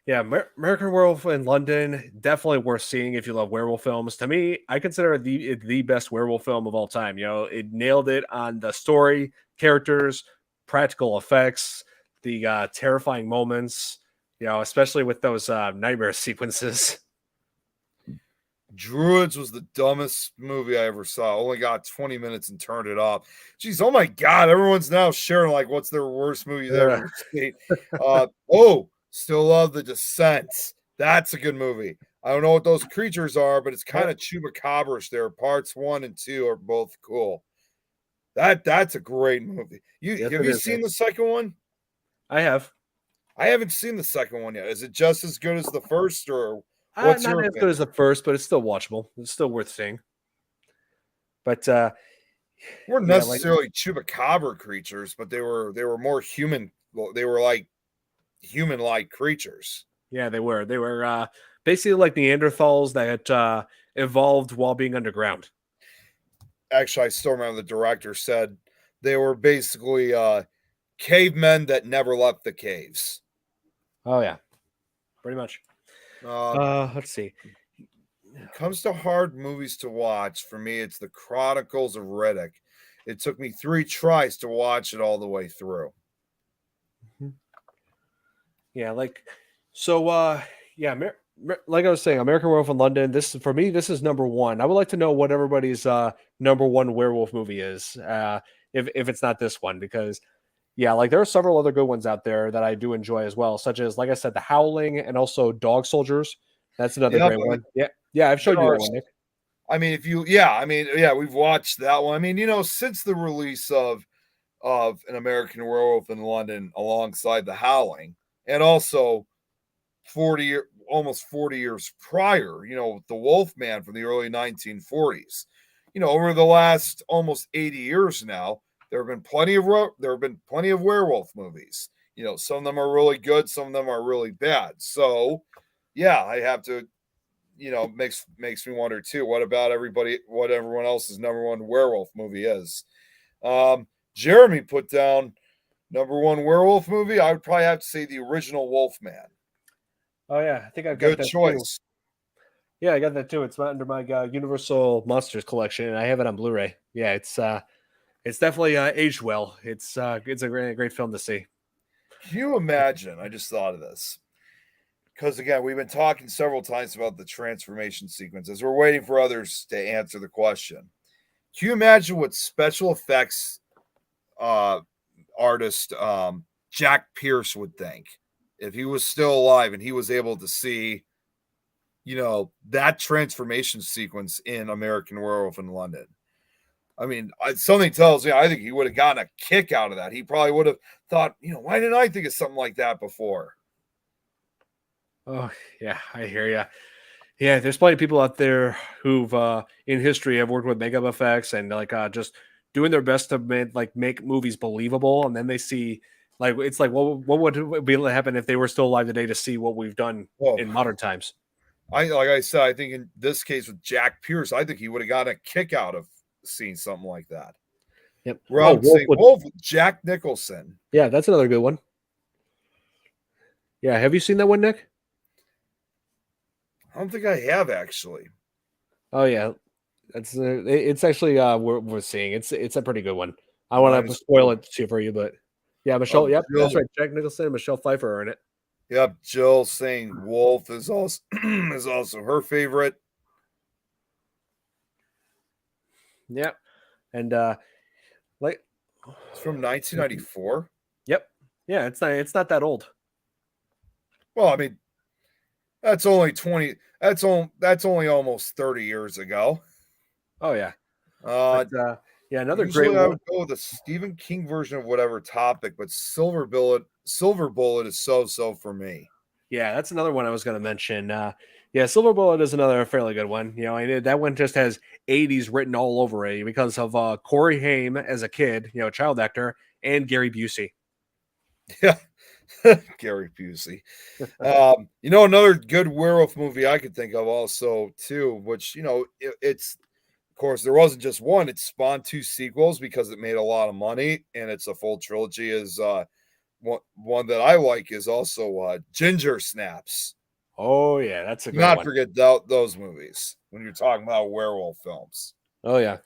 Yeah, American Werewolf in London, definitely worth seeing if you love werewolf films. To me, I consider the best werewolf film of all time. You know, it nailed it on the story, characters, practical effects, the terrifying moments. You know, especially with those nightmare sequences. Druids was the dumbest movie I ever saw. Only got 20 minutes and turned it off. Jeez, oh my God. Everyone's now sharing like what's their worst movie they've Yeah. ever seen. Oh, still love The Descent. That's a good movie. I don't know what those creatures are, but it's kind of chupacabra-ish there. Parts 1 and 2 are both cool. That's a great movie. Yes, Have it you is. seen the second one? I have. I haven't seen the second one yet. Is it just as good as the first, or what's Not your as good as opinion? the first, but it's still watchable. It's still worth seeing. But Weren't yeah, like necessarily chupacabra creatures, but they were more human. Well, they were like human-like creatures. yeah, they were. They were basically like Neanderthals that evolved while being underground. Actually, I still remember the director said they were basically cavemen that never left the caves. Oh yeah, pretty much. Uh, Let's see. when it comes to hard movies to watch, for me, it's the Chronicles of Riddick. It took me 3 tries to watch it all the way through. Mhm. Yeah, like so. Yeah, like I was saying, American Werewolf in London. This for me. This is number one. I would like to know what everybody's number one werewolf movie is. If it's not this one, because yeah, like there are several other good ones out there that I do enjoy as well, such as like I said, The Howling and also Dog Soldiers. That's another Yep, great one. Yeah, yeah, I've there showed you are. that one, Nick. I mean, if you, yeah, I mean, yeah, we've watched that one. I mean, since the release of An American Werewolf in London alongside The Howling, and also almost 40 years prior, the Wolfman from the early 1940s. Over the last almost 80 years now, there have been plenty of werewolf movies. Some of them are really good, some of them are really bad. So, yeah, I have to, makes me wonder too. What everyone else's number one werewolf movie is? Jeremy put down number one werewolf movie. I would probably have to say the original Wolfman. Oh yeah, I think I've got Good that too. choice. Yeah, I got that too. It's under my Universal Monsters collection, and I have it on Blu-ray. Yeah, it's definitely aged well. It's a great film to see. Can you imagine? I just thought of this. Because again, we've been talking several times about the transformation sequences. We're waiting for others to answer the question. Can you imagine what special effects uh, artist Jack Pierce would think if he was still alive and he was able to see, that transformation sequence in American Werewolf in London? I mean, something tells me I think he would have gotten a kick out of that. He probably would have thought, why didn't I think of something like that before? Oh yeah, I hear you. Yeah, there's plenty of people out there who've in history have worked with makeup effects and like just doing their best to make movies believable, and then they see like it's like what would be able to happen if they were still alive today to see what we've done Well, in modern times. like I said, I think in this case with Jack Pierce, I think he would have gotten a kick out of seeing something like that. Yep. Oh, Rob St. Wolf with Jack Nicholson. Yeah, that's another good one. Yeah, have you seen that one, Nick? I don't think I have actually. Oh yeah, it's actually we're seeing it's a pretty good one. I want to Minus spoil it for you, but yeah, Michelle. Yep, that's Jill. right. Jack Nicholson and Michelle Pfeiffer are in it. Yep, Jill St. Wolf is also is also her favorite. Yep, and like It's from 1994. Yep, yeah, it's not that old. Well, I mean, that's only 20. That's only almost 30 years ago. Oh yeah, Uh, but yeah, another great Usually I one. would go with a Stephen King version of whatever topic, but Silver Bullet is so for me. Yeah, that's another one I was going to mention. Yeah, Silver Bullet is another fairly good one. And that one just has 80s written all over it because of Corey Haim as a kid, child actor, and Gary Busey. Yeah. Gary Busey. Another good werewolf movie I could think of also too, which it's of course there wasn't just one; it spawned two sequels because it made a lot of money, and it's a full trilogy. Is one that I like is also Ginger Snaps. Oh yeah, that's a Do great not one. forget those movies when you're talking about werewolf films. Oh yeah,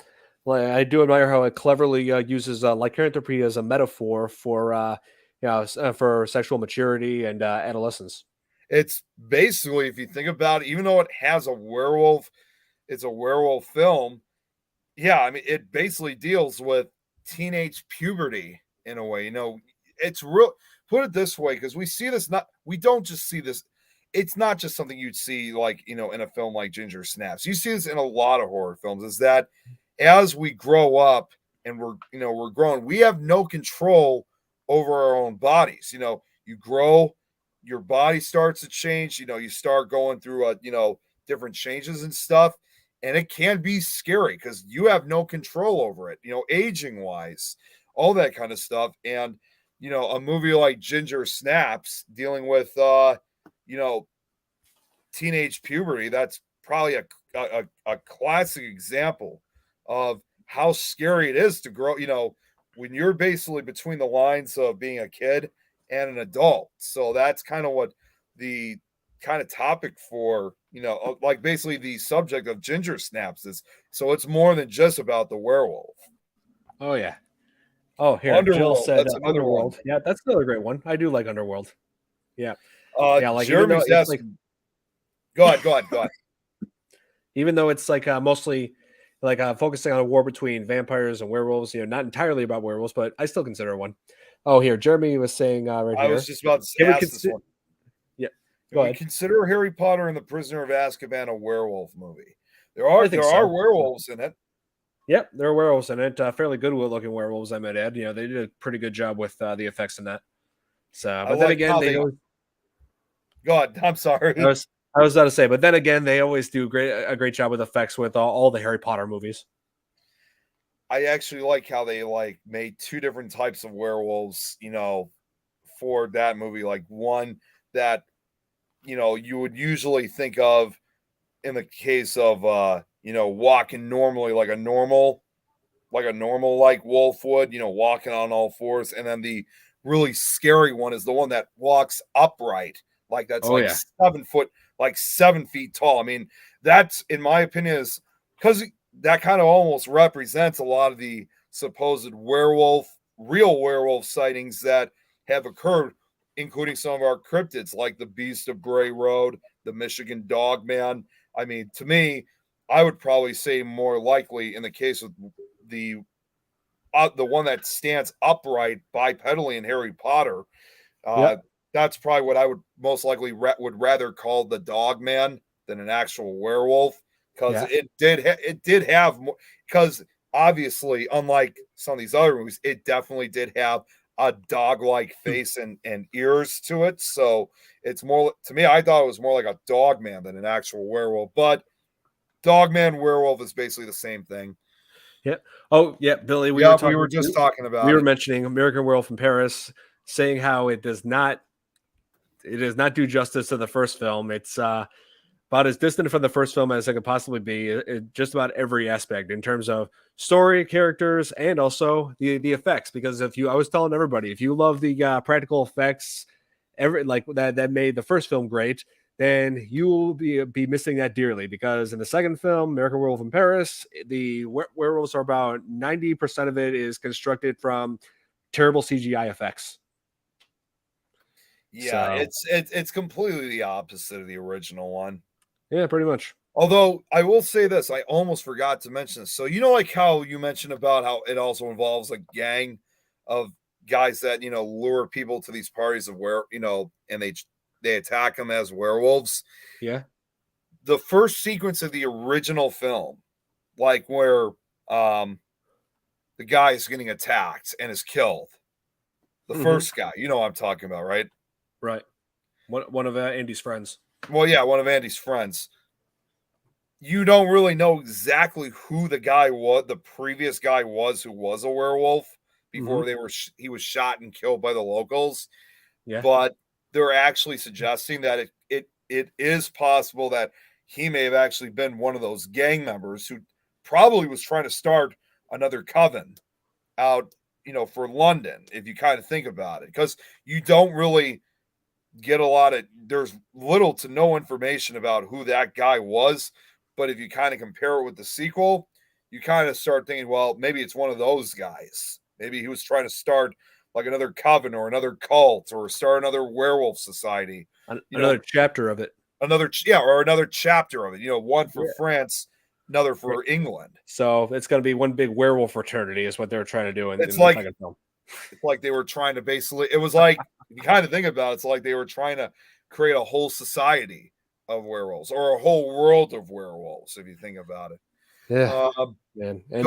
well, I do admire how it cleverly uses lycanthropy as a metaphor for for sexual maturity and adolescence. It's basically, if you think about it, even though it has a werewolf, it's a werewolf film. Yeah, I mean, it basically deals with teenage puberty in a way. It's real. Put it this way, because we don't just see this. It's not just something you'd see like in a film like Ginger Snaps. You see this in a lot of horror films. Is that as we grow up and we're growing, we have no control over our own bodies. You grow, your body starts to change. You start going through different changes and stuff, and it can be scary because you have no control over it, aging wise, all that kind of stuff. And a movie like Ginger Snaps dealing with teenage puberty, that's probably a classic example of how scary it is to grow, when you're basically between the lines of being a kid and an adult. So that's kind of what the kind of topic for, like basically the subject of Ginger Snaps is. So it's more than just about the werewolf. Oh yeah. Oh, here Jill Underworld, said that's another one. Underworld. Yeah, that's another great one. I do like Underworld. Yeah, yeah. Like Jeremy's asking. Go ahead. Even though it's like mostly like focusing on a war between vampires and werewolves, not entirely about werewolves, but I still consider it one. Oh, here Jeremy was saying right I here. was just about to Can we ask this one. Yeah, Can go we ahead. consider Harry Potter and the Prisoner of Azkaban a werewolf movie? There I are think there are so. werewolves in it. Yep, there are werewolves in it. Fairly good looking werewolves, I might add. They did a pretty good job with the effects in that. So, I but then like again, how they they. always, Go ahead. I'm I sorry. was I was about to say, but then again, they always do a great job with effects with all the Harry Potter movies. I actually like how they made two different types of werewolves. For that movie, like one that you would usually think of in the case of walking normally like a normal wolf would, walking on all fours. And then the really scary one is the one that walks upright, like that's Oh like yeah, 7 foot, like 7 feet tall. I mean, that's in my opinion is because that kind of almost represents a lot of the supposed real werewolf sightings that have occurred, including some of our cryptids like the Beast of Bray Road, the Michigan Dog Man. I mean, to me, I would probably say more likely in the case of the one that stands upright bipedally in Harry Potter. Uh, yep, that's probably what I would most likely would rather call the Dog Man than an actual werewolf because yeah. it did have more, because obviously unlike some of these other movies, it definitely did have a dog-like face and ears to it. So it's more, to me, I thought it was more like a dog man than an actual werewolf. But dog man werewolf is basically the same thing. Yeah. Oh, yeah, Billy. We were Yeah, we were talking. just talking We about were it. mentioning American Werewolf in Paris, saying how it does not. It does not do justice to the first film. It's about as distant from the first film as it could possibly be. Just about every aspect in terms of story, characters, and also the effects. Because I was telling everybody, if you love the practical effects, like that made the first film great, then you will be missing that dearly. Because in the second film, American Werewolf in Paris, the werewolves are about 90% of it is constructed from terrible CGI effects. Yeah, So it's completely the opposite of the original one. yeah, pretty much. Although I will say this, I almost forgot to mention this. So like how you mentioned about how it also involves a gang of guys that lure people to these parties of and they attack them as werewolves. Yeah. The first sequence of the original film, like where the guy is getting attacked and is killed, the Mm-hmm. first guy, you know what I'm talking about, right? Right. One of Andy's friends. Well, yeah, one of Andy's friends. You don't really know exactly who the guy was, the previous guy was who was a werewolf before he was shot and killed by the locals. Yeah. But they're actually suggesting that it is possible that he may have actually been one of those gang members who probably was trying to start another coven out, for London, if you kind of think about it, because you don't really get there's little to no information about who that guy was. But if you kind of compare it with the sequel, you kind of start thinking, well, maybe it's one of those guys. Maybe he was trying to start like another coven or another cult or start another werewolf society. Another chapter of it. Another chapter of it. One for France, another for England. So it's going to be one big werewolf fraternity is what they're trying to do in the second film. It's like they were trying to basically, it was like, if you kind of think about it, it's like they were trying to create a whole society of werewolves or a whole world of werewolves, if you think about it. Yeah. Man. And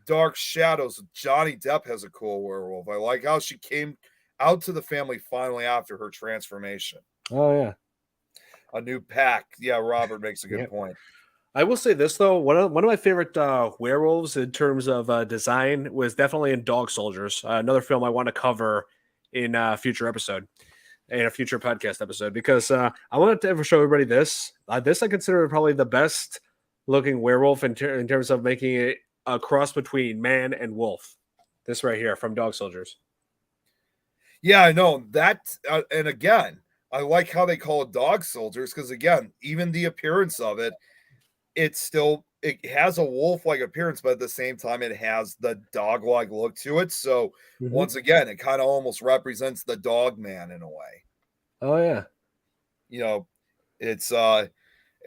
Dark Shadows. Johnny Depp has a cool werewolf. I like how she came out to the family finally after her transformation. Oh, yeah. A new pack. Yeah, Robert makes a good point. I will say this, though. One of my favorite werewolves in terms of design was definitely in Dog Soldiers, another film I want to cover in a future episode. In a future podcast episode, because I wanted to ever show everybody this. This I consider probably the best looking werewolf in terms of making it a cross between man and wolf. This right here from Dog Soldiers. Yeah, I know that. And again, I like how they call it Dog Soldiers because, again, even the appearance of it, it has a wolf-like appearance, but at the same time, it has the dog-like look to it. So once again, it kind of almost represents the dog man in a way. Oh yeah,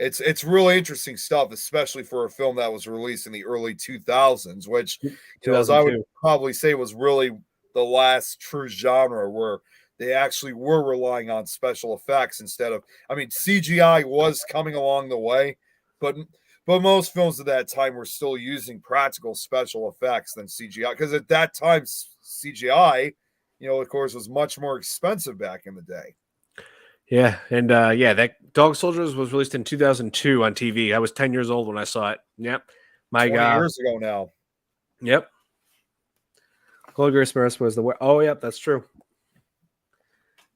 it's really interesting stuff, especially for a film that was released in the early 2000s, which as I would probably say was really the last true genre where they actually were relying on special effects instead of. I mean, CGI was coming along the way, but most films at that time were still using practical special effects than CGI, because at that time CGI, of course, was much more expensive back in the day. Yeah, and that Dog Soldiers was released in 2002 on TV. I was 10 years old when I saw it. Yep, 20 years ago now. Yep. Chloe Grace Moretz was the. Oh, yep, that's true.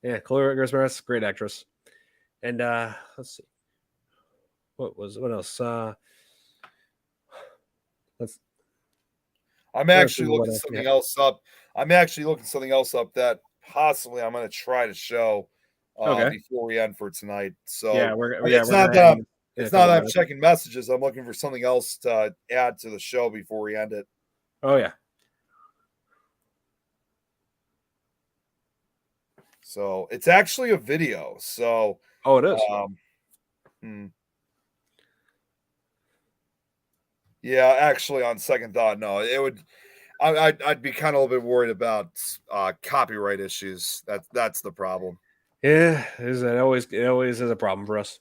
Yeah, Chloe Grace Moretz, great actress. And let's see. What else? I'm actually looking something else up. That possibly I'm going to try to show before we end for tonight. So it's not that I'm checking messages. I'm looking for something else to add to the show before we end it. Oh yeah. So it's actually a video. So it is. Yeah, actually, on second thought, no, it would. I'd be kind of a little bit worried about copyright issues. That's the problem. Yeah, it always is a problem for us.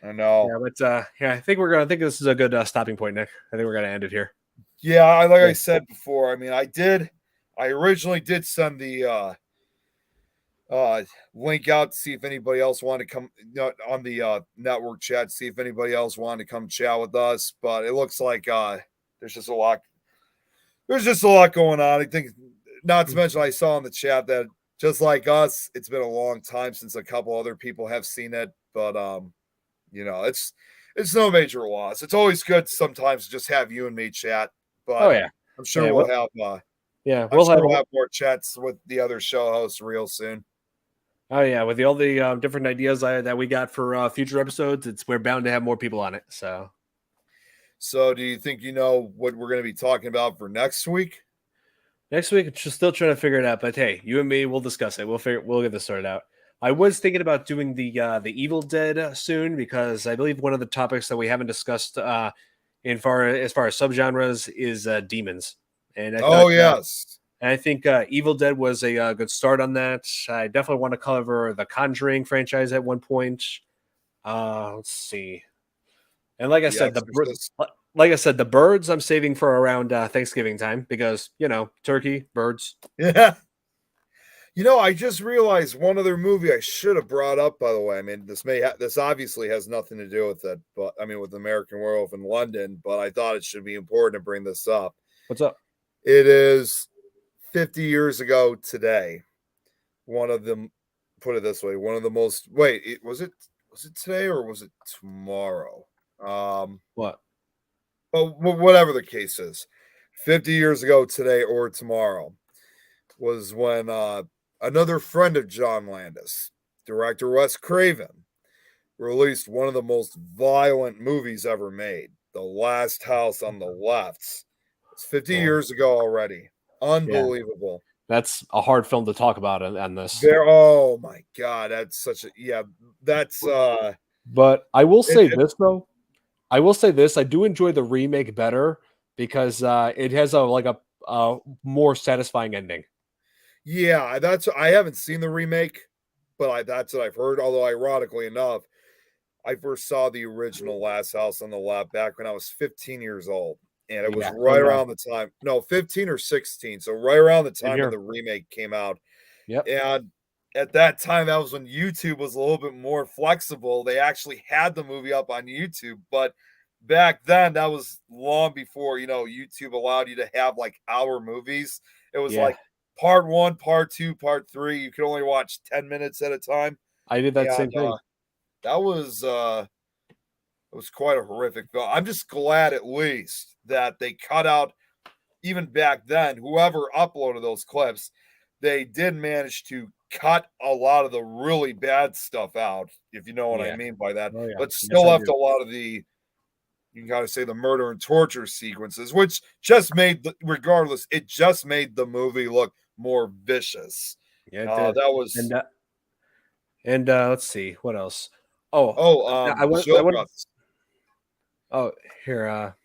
I know. Yeah, but I think this is a good stopping point, Nick. I think we're gonna end it here. Yeah, I said before. I mean, I originally did send the link out to see if anybody else wanted to come on the network chat, see if anybody else wanted to come chat with us. But it looks like there's just a lot going on. I think, not to mention, I saw in the chat that just like us, it's been a long time since a couple other people have seen it. But it's no major loss. It's always good sometimes to just have you and me chat. But I'm sure we'll have more chats with the other show hosts real soon. Oh yeah, with all the different ideas that we got for future episodes, we're bound to have more people on it. So do you think what we're going to be talking about for next week? Next week, just still trying to figure it out. But hey, you and me, we'll discuss it. We'll get this sorted out. I was thinking about doing the Evil Dead soon, because I believe one of the topics that we haven't discussed as far as subgenres is demons. And yes. And I think Evil Dead was a good start on that. I definitely want to cover the Conjuring franchise at one point. Let's see. And like I said, the birds I'm saving for around Thanksgiving time, because turkey, birds. Yeah. I just realized one other movie I should have brought up. By the way, I mean this obviously has nothing to do with it, but I mean with American Werewolf in London. But I thought it should be important to bring this up. What's up? It is 50 years ago today. One of them, put it this way, one of the most. Wait, was it today or was it tomorrow? What? Well, whatever the case is, 50 years ago today or tomorrow was when another friend of John Landis, director Wes Craven, released one of the most violent movies ever made, The Last House on the Left. It's 50 Yeah. year ago already. Yeah. Unbelievable. That's a hard film to talk about on this. Oh my god, that's such a that's But I will say it- this though. I will say this. I do enjoy the remake better because it has a more satisfying ending. yeah, that's I haven't seen the remake, but that's what I've heard. Although ironically enough, I first saw the original Last House on the Left back when I was 15 years old. And it was Yeah. right around the time, no, 15 or 16. So right around the Same time here. when the remake came out. Yep. And at that time, that was when YouTube was a little bit more flexible. They actually had the movie up on YouTube. But back then, that was long before, YouTube allowed you to have like hour movies. It was Yeah. like part 1, part 2, part 3. You could only watch 10 minutes at a time. I did that same And thing. that was it was quite a horrific film. I'm just glad at least that they cut out, even back then, whoever uploaded those clips, they did manage to cut a lot of the really bad stuff out, if you know what I Yeah. mean by that, Oh, yeah. but Yes, still I left do. a lot of the, you can kind of say, the murder and torture sequences, which just made regardless, it just made the movie look more vicious. Yeah, it did. That was And let's see what else. Oh, I went. I Joe went. got Oh, here.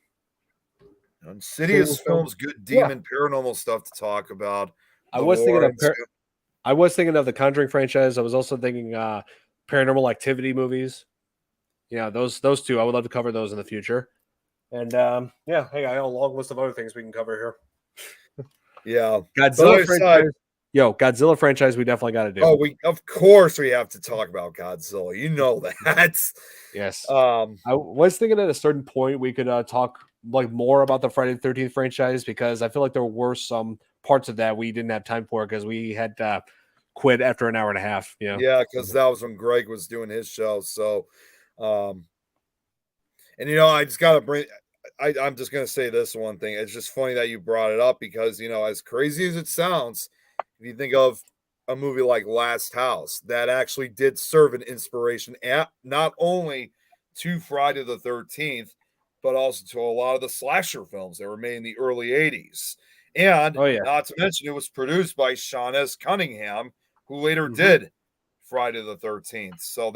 Insidious films, good Yeah, demon, paranormal stuff to talk about. I The was thinking of. Warrens. I was thinking of the Conjuring franchise. I was also thinking Paranormal Activity movies. Yeah, those two. I would love to cover those in the future. And yeah, hey, I got a long list of other things we can cover here. Yeah. Godzilla franchise. Yo, Godzilla franchise. We definitely got to do. Oh, of course we have to talk about Godzilla. You know that. Yes. Um, I was thinking at a certain point we could talk like more about the Friday the 13th franchise because I feel like there were some parts of that we didn't have time for because we had quit after an hour and a half. You know? yeah, because that was when Greg was doing his show. So, and I just gotta bring. I'm just gonna say this one thing. It's just funny that you brought it up because as crazy as it sounds, if you think of a movie like Last House, that actually did serve an inspiration at not only to Friday the 13th, but also to a lot of the slasher films that were made in the early 80s. And Oh yeah. not to mention, it was produced by Sean S. Cunningham, who later Mhm. did Friday the 13th. So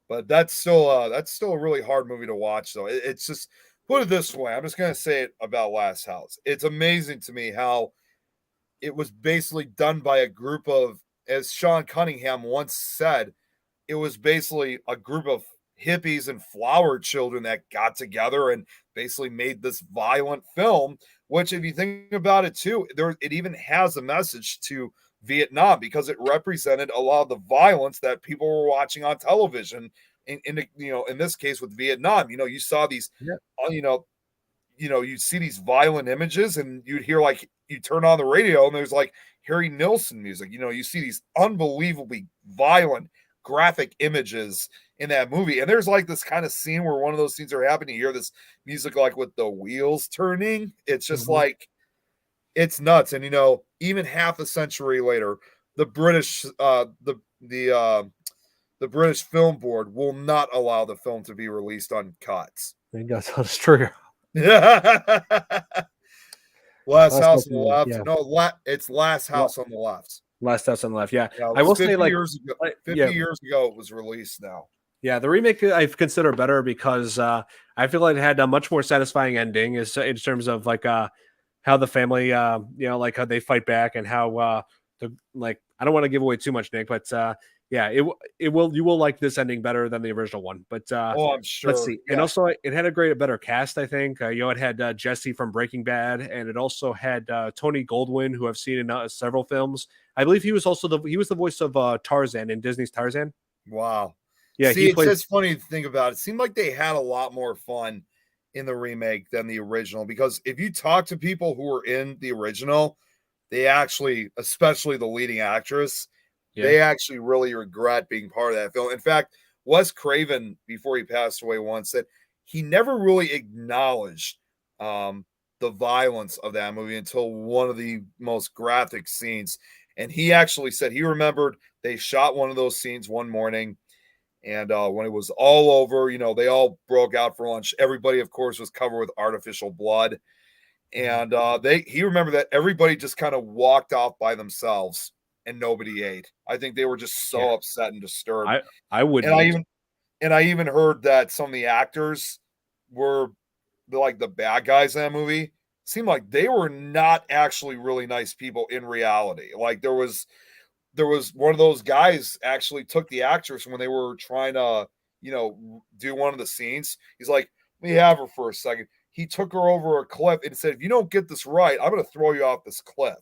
but that's still a really hard movie to watch, though. It's just, put it this way, I'm just gonna say it about Last House. It's amazing to me how it was basically done by a group of, as Sean Cunningham once said, it was basically a group of hippies and flower children that got together and basically made this violent film, which, if you think about it too, it even has a message to Vietnam because it represented a lot of the violence that people were watching on television in this case with Vietnam. You saw these, Yeah. you'd see these violent images and you'd hear, like, you turn on the radio and there's like Harry Nilsson music. You see these unbelievably violent graphic images in that movie. And there's like this kind of scene where one of those scenes are happening. You hear this music like with the wheels turning. It's just like, it's nuts. And even half a century later, the British the British Film Board will not allow the film to be released uncut. I think that's true. Last House on the Left. Yeah. No, it's Last House on the Left. Last House on the Left. Yeah. Yeah, I will 50 say like years ago. 50 yeah. years ago it was released now. Yeah, the remake I consider better because I feel like it had a much more satisfying ending in terms of like how the family like how they fight back and how I don't want to give away too much, Nick, but yeah, you will like this ending better than the original one. But I'm sure. let's see. Yeah. And also it had a better cast, I think. It had Jesse from Breaking Bad, and it also had Tony Goldwyn, who I've seen in several films. I believe he was also he was the voice of Tarzan in Disney's Tarzan. Wow. Yeah, See, he it's plays. just funny to think about. It seemed like they had a lot more fun in the remake than the original, because if you talk to people who were in the original, they actually, especially the leading actress, Yeah, they actually really regret being part of that film. In fact, Wes Craven, before he passed away, once said he never really acknowledged the violence of that movie until one of the most graphic scenes. And he actually said he remembered they shot one of those scenes one morning. And when it was all over, they all broke out for lunch. Everybody, of course, was covered with artificial blood. And he remembered that everybody just kind of walked off by themselves and nobody ate. I think they were just yeah. so upset and disturbed. I wouldn't And I eat. even heard that some of the actors were the bad guys in that movie. Seemed like they were not actually really nice people in reality. Like there was one of those guys actually took the actress when they were trying to, do one of the scenes. He's like, let me have her for a second. He took her over a cliff and said, if you don't get this right, I'm going to throw you off this cliff.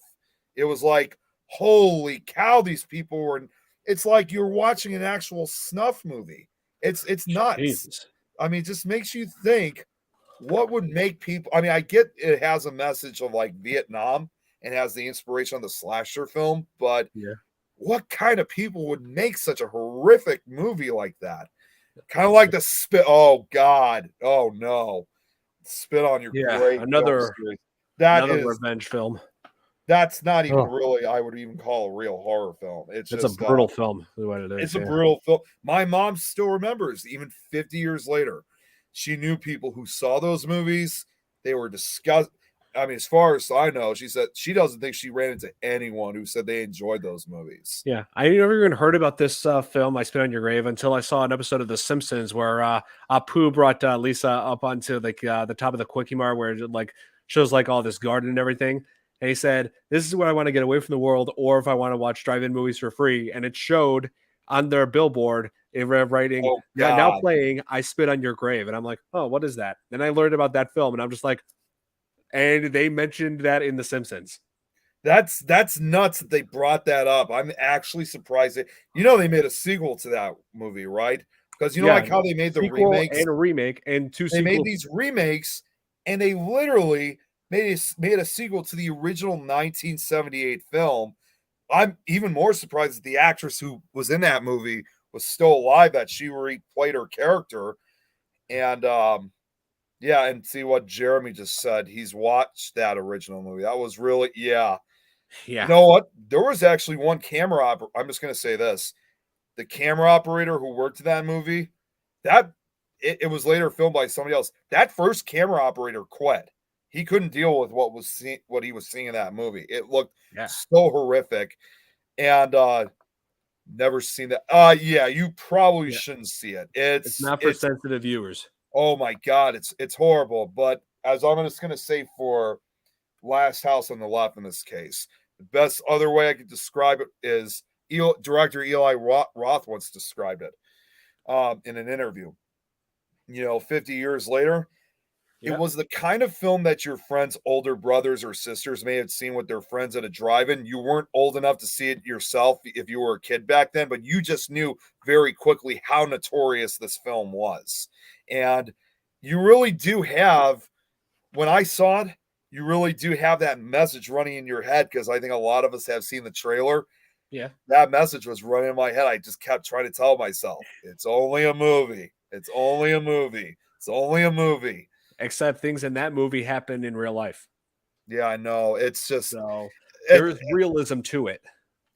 It was like, holy cow, these people were, it's like you're watching an actual snuff movie. It's nuts. Jesus. I mean, it just makes you think, what would make people, I mean, I get it has a message of like Vietnam and has the inspiration of the slasher film, but Yeah. what kind of people would make such a horrific movie like that? Kind of like the spit. Oh God. Oh no. Spit on your great Another revenge film. That's not even really, I would even call a real horror film. It's a just brutal film. What it is. It's a brutal film. My mom still remembers, even 50 years later. She knew people who saw those movies. They were disgusting. I mean, as far as I know, she said she doesn't think she ran into anyone who said they enjoyed those movies. Yeah, I never even heard about this film, I Spit on Your Grave, until I saw an episode of The Simpsons where Apu brought Lisa up onto the top of the Quickie Mart where it like shows like all this garden and everything. And he said, "This is where I want to get away from the world, or if I want to watch drive-in movies for free." And it showed on their billboard writing, now playing I Spit on Your Grave. And I'm like, oh, what is that? Then I learned about that film, and I'm just like, and they mentioned that in The Simpsons. That's nuts that they brought that up. I'm actually surprised that they made a sequel to that movie, right? Because like how they made the remakes and a remake and two they sequels. made these remakes and they literally made a sequel to the original 1978 film. I'm even more surprised that the actress who was in that movie was still alive, that she replayed her character. And and see what Jeremy just said. He's watched that original movie. That was really, yeah. You know what? There was actually one camera operator. I'm just going to say this. The camera operator who worked in that movie, it was later filmed by somebody else. That first camera operator quit. He couldn't deal with what he was seeing in that movie. It looked so horrific. And never seen that. You probably shouldn't see it. It's not for sensitive viewers. Oh my God, it's horrible. But as I'm just going to say for Last House on the Left in this case, the best other way I could describe it is director Eli Roth once described it in an interview. 50 years later, it was the kind of film that your friends' older brothers or sisters may have seen with their friends at a drive-in. You weren't old enough to see it yourself if you were a kid back then, but you just knew very quickly how notorious this film was. And you really do have, when I saw it, you really do have that message running in your head, because I think a lot of us have seen the trailer. Yeah. That message was running in my head. I just kept trying to tell myself, it's only a movie. It's only a movie. It's only a movie. Except things in that movie happen in real life. Yeah, I know. It's just there's realism to it.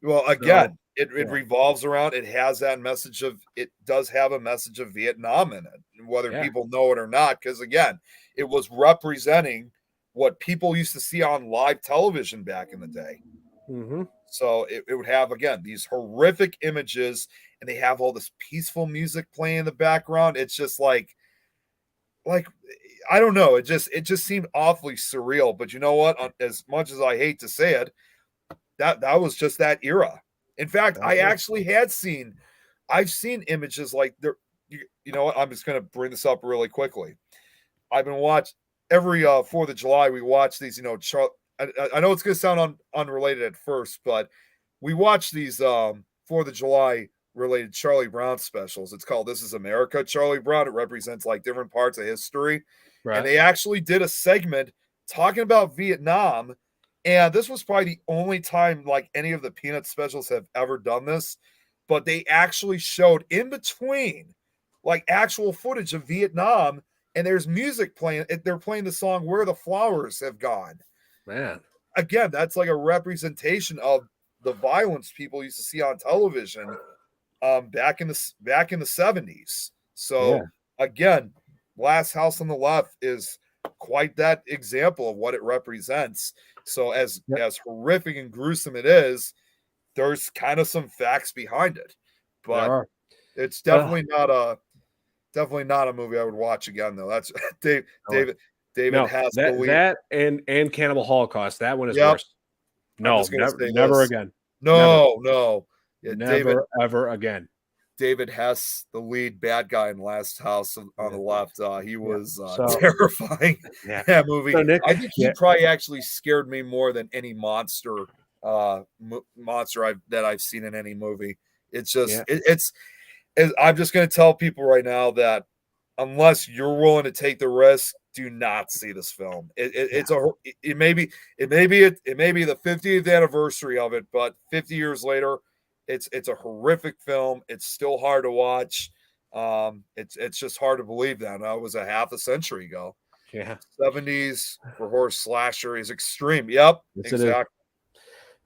Well, again, it revolves around. It has that message of. It does have a message of Vietnam in it, whether people know it or not. Because again, it was representing what people used to see on live television back in the day. Mm-hmm. So it would have, again, these horrific images, and they have all this peaceful music playing in the background. It's just like I don't know. It just seemed awfully surreal. But you know what? As much as I hate to say it, that was just that era. In fact, I've seen images like there. You know what? I'm just going to bring this up really quickly. I've been watching every 4th of July. We watch these. I know it's going to sound unrelated at first, but we watch these 4th of July related Charlie Brown specials. It's called This Is America, Charlie Brown. It represents like different parts of history. Right. And they actually did a segment talking about Vietnam. And this was probably the only time like any of the Peanut specials have ever done this. But they actually showed in between like actual footage of Vietnam, and there's music playing. They're playing the song Where the Flowers Have Gone. Man. Again, that's like a representation of the violence people used to see on television back in the 70s. So again, Last House on the Left is quite that example of what it represents. So as horrific and gruesome it is, there's kind of some facts behind it, but it's definitely not a movie I would watch again, though. That's David has the lead. That and Cannibal Holocaust. That one is worse. No, never again. No. Yeah, never ever again. David Hess, the lead bad guy in Last House on the Left, he was terrifying. Yeah, that movie. So Nick, I think he probably actually scared me more than any monster that I've seen in any movie. It's just I'm just going to tell people right now that unless you're willing to take the risk, do not see this film. It may be the 50th anniversary of it, but 50 years later, it's a horrific film. It's still hard to watch. It's just hard to believe that it was a half a century ago. Yeah, 70s for horror slasher is extreme. Yep, yes, exactly.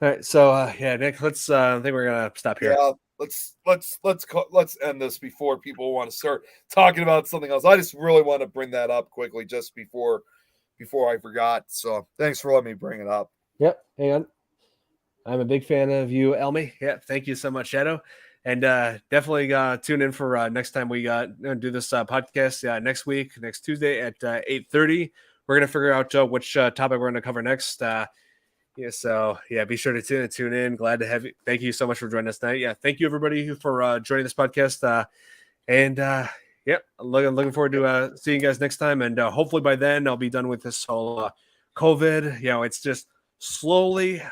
All right, so Nick, let's. I think we're gonna stop here. Yeah, let's end this before people want to start talking about something else. I just really want to bring that up quickly, just before I forgot. So thanks for letting me bring it up. Yep, hang on. I'm a big fan of you, Elmy. Yeah, thank you so much, Shadow. And definitely tune in for next time we do this podcast next week, next Tuesday at 8:30. We're gonna figure out which topic we're gonna cover next. So be sure to tune in. Glad to have you. Thank you so much for joining us tonight. Yeah, thank you everybody for joining this podcast. Looking forward to seeing you guys next time. And hopefully by then I'll be done with this whole COVID. It's just slowly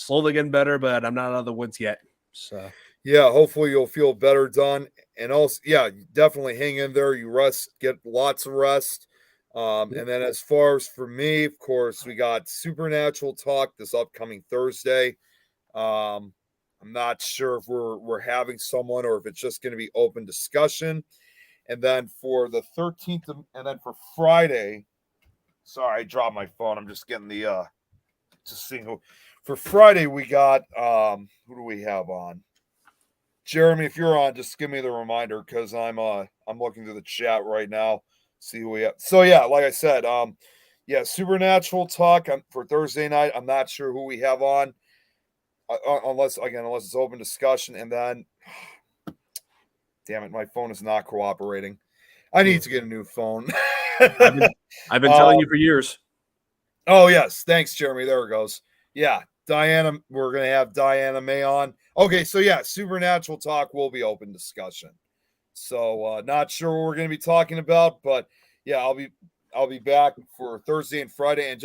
getting better, but I'm not out of the woods yet. So hopefully you'll feel better done. And also, definitely hang in there. You rest, get lots of rest. And then as far as for me, of course, we got Supernatural Talk this upcoming Thursday. I'm not sure if we're having someone or if it's just going to be open discussion. And then for the 13th, and then for Friday, sorry, I dropped my phone. I'm just getting just seeing who. For Friday, we got who do we have on? Jeremy, if you're on, just give me the reminder because I'm looking through the chat right now. See who we have. So like I said, Supernatural Talk for Thursday night. I'm not sure who we have on, unless it's open discussion. And then, damn it, my phone is not cooperating. I need to get a new phone. I've been telling you for years. Oh yes, thanks, Jeremy. There it goes. Yeah, Diana. We're gonna have Diana May on. Okay, so Supernatural Talk will be open discussion. So not sure what we're going to be talking about, but I'll be back for Thursday and Friday, and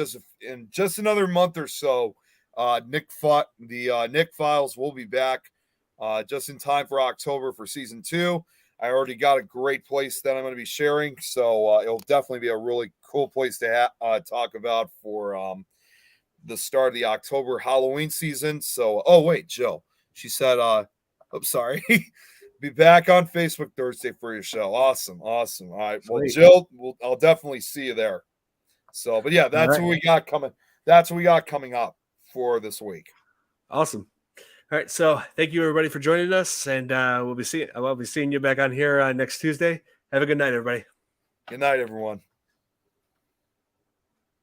just another month or so, Nick Files will be back just in time for October for season 2. I already got a great place that I'm going to be sharing, so it'll definitely be a really cool place to talk about for the start of the October Halloween season. So, Jill, she said, sorry. Be back on Facebook Thursday for your show. Awesome. All right. Well, Jill, I'll definitely see you there. So, but that's what we got coming. That's what we got coming up for this week. Awesome. All right. So thank you everybody for joining us. And I'll be seeing you back on here next Tuesday. Have a good night, everybody. Good night, everyone.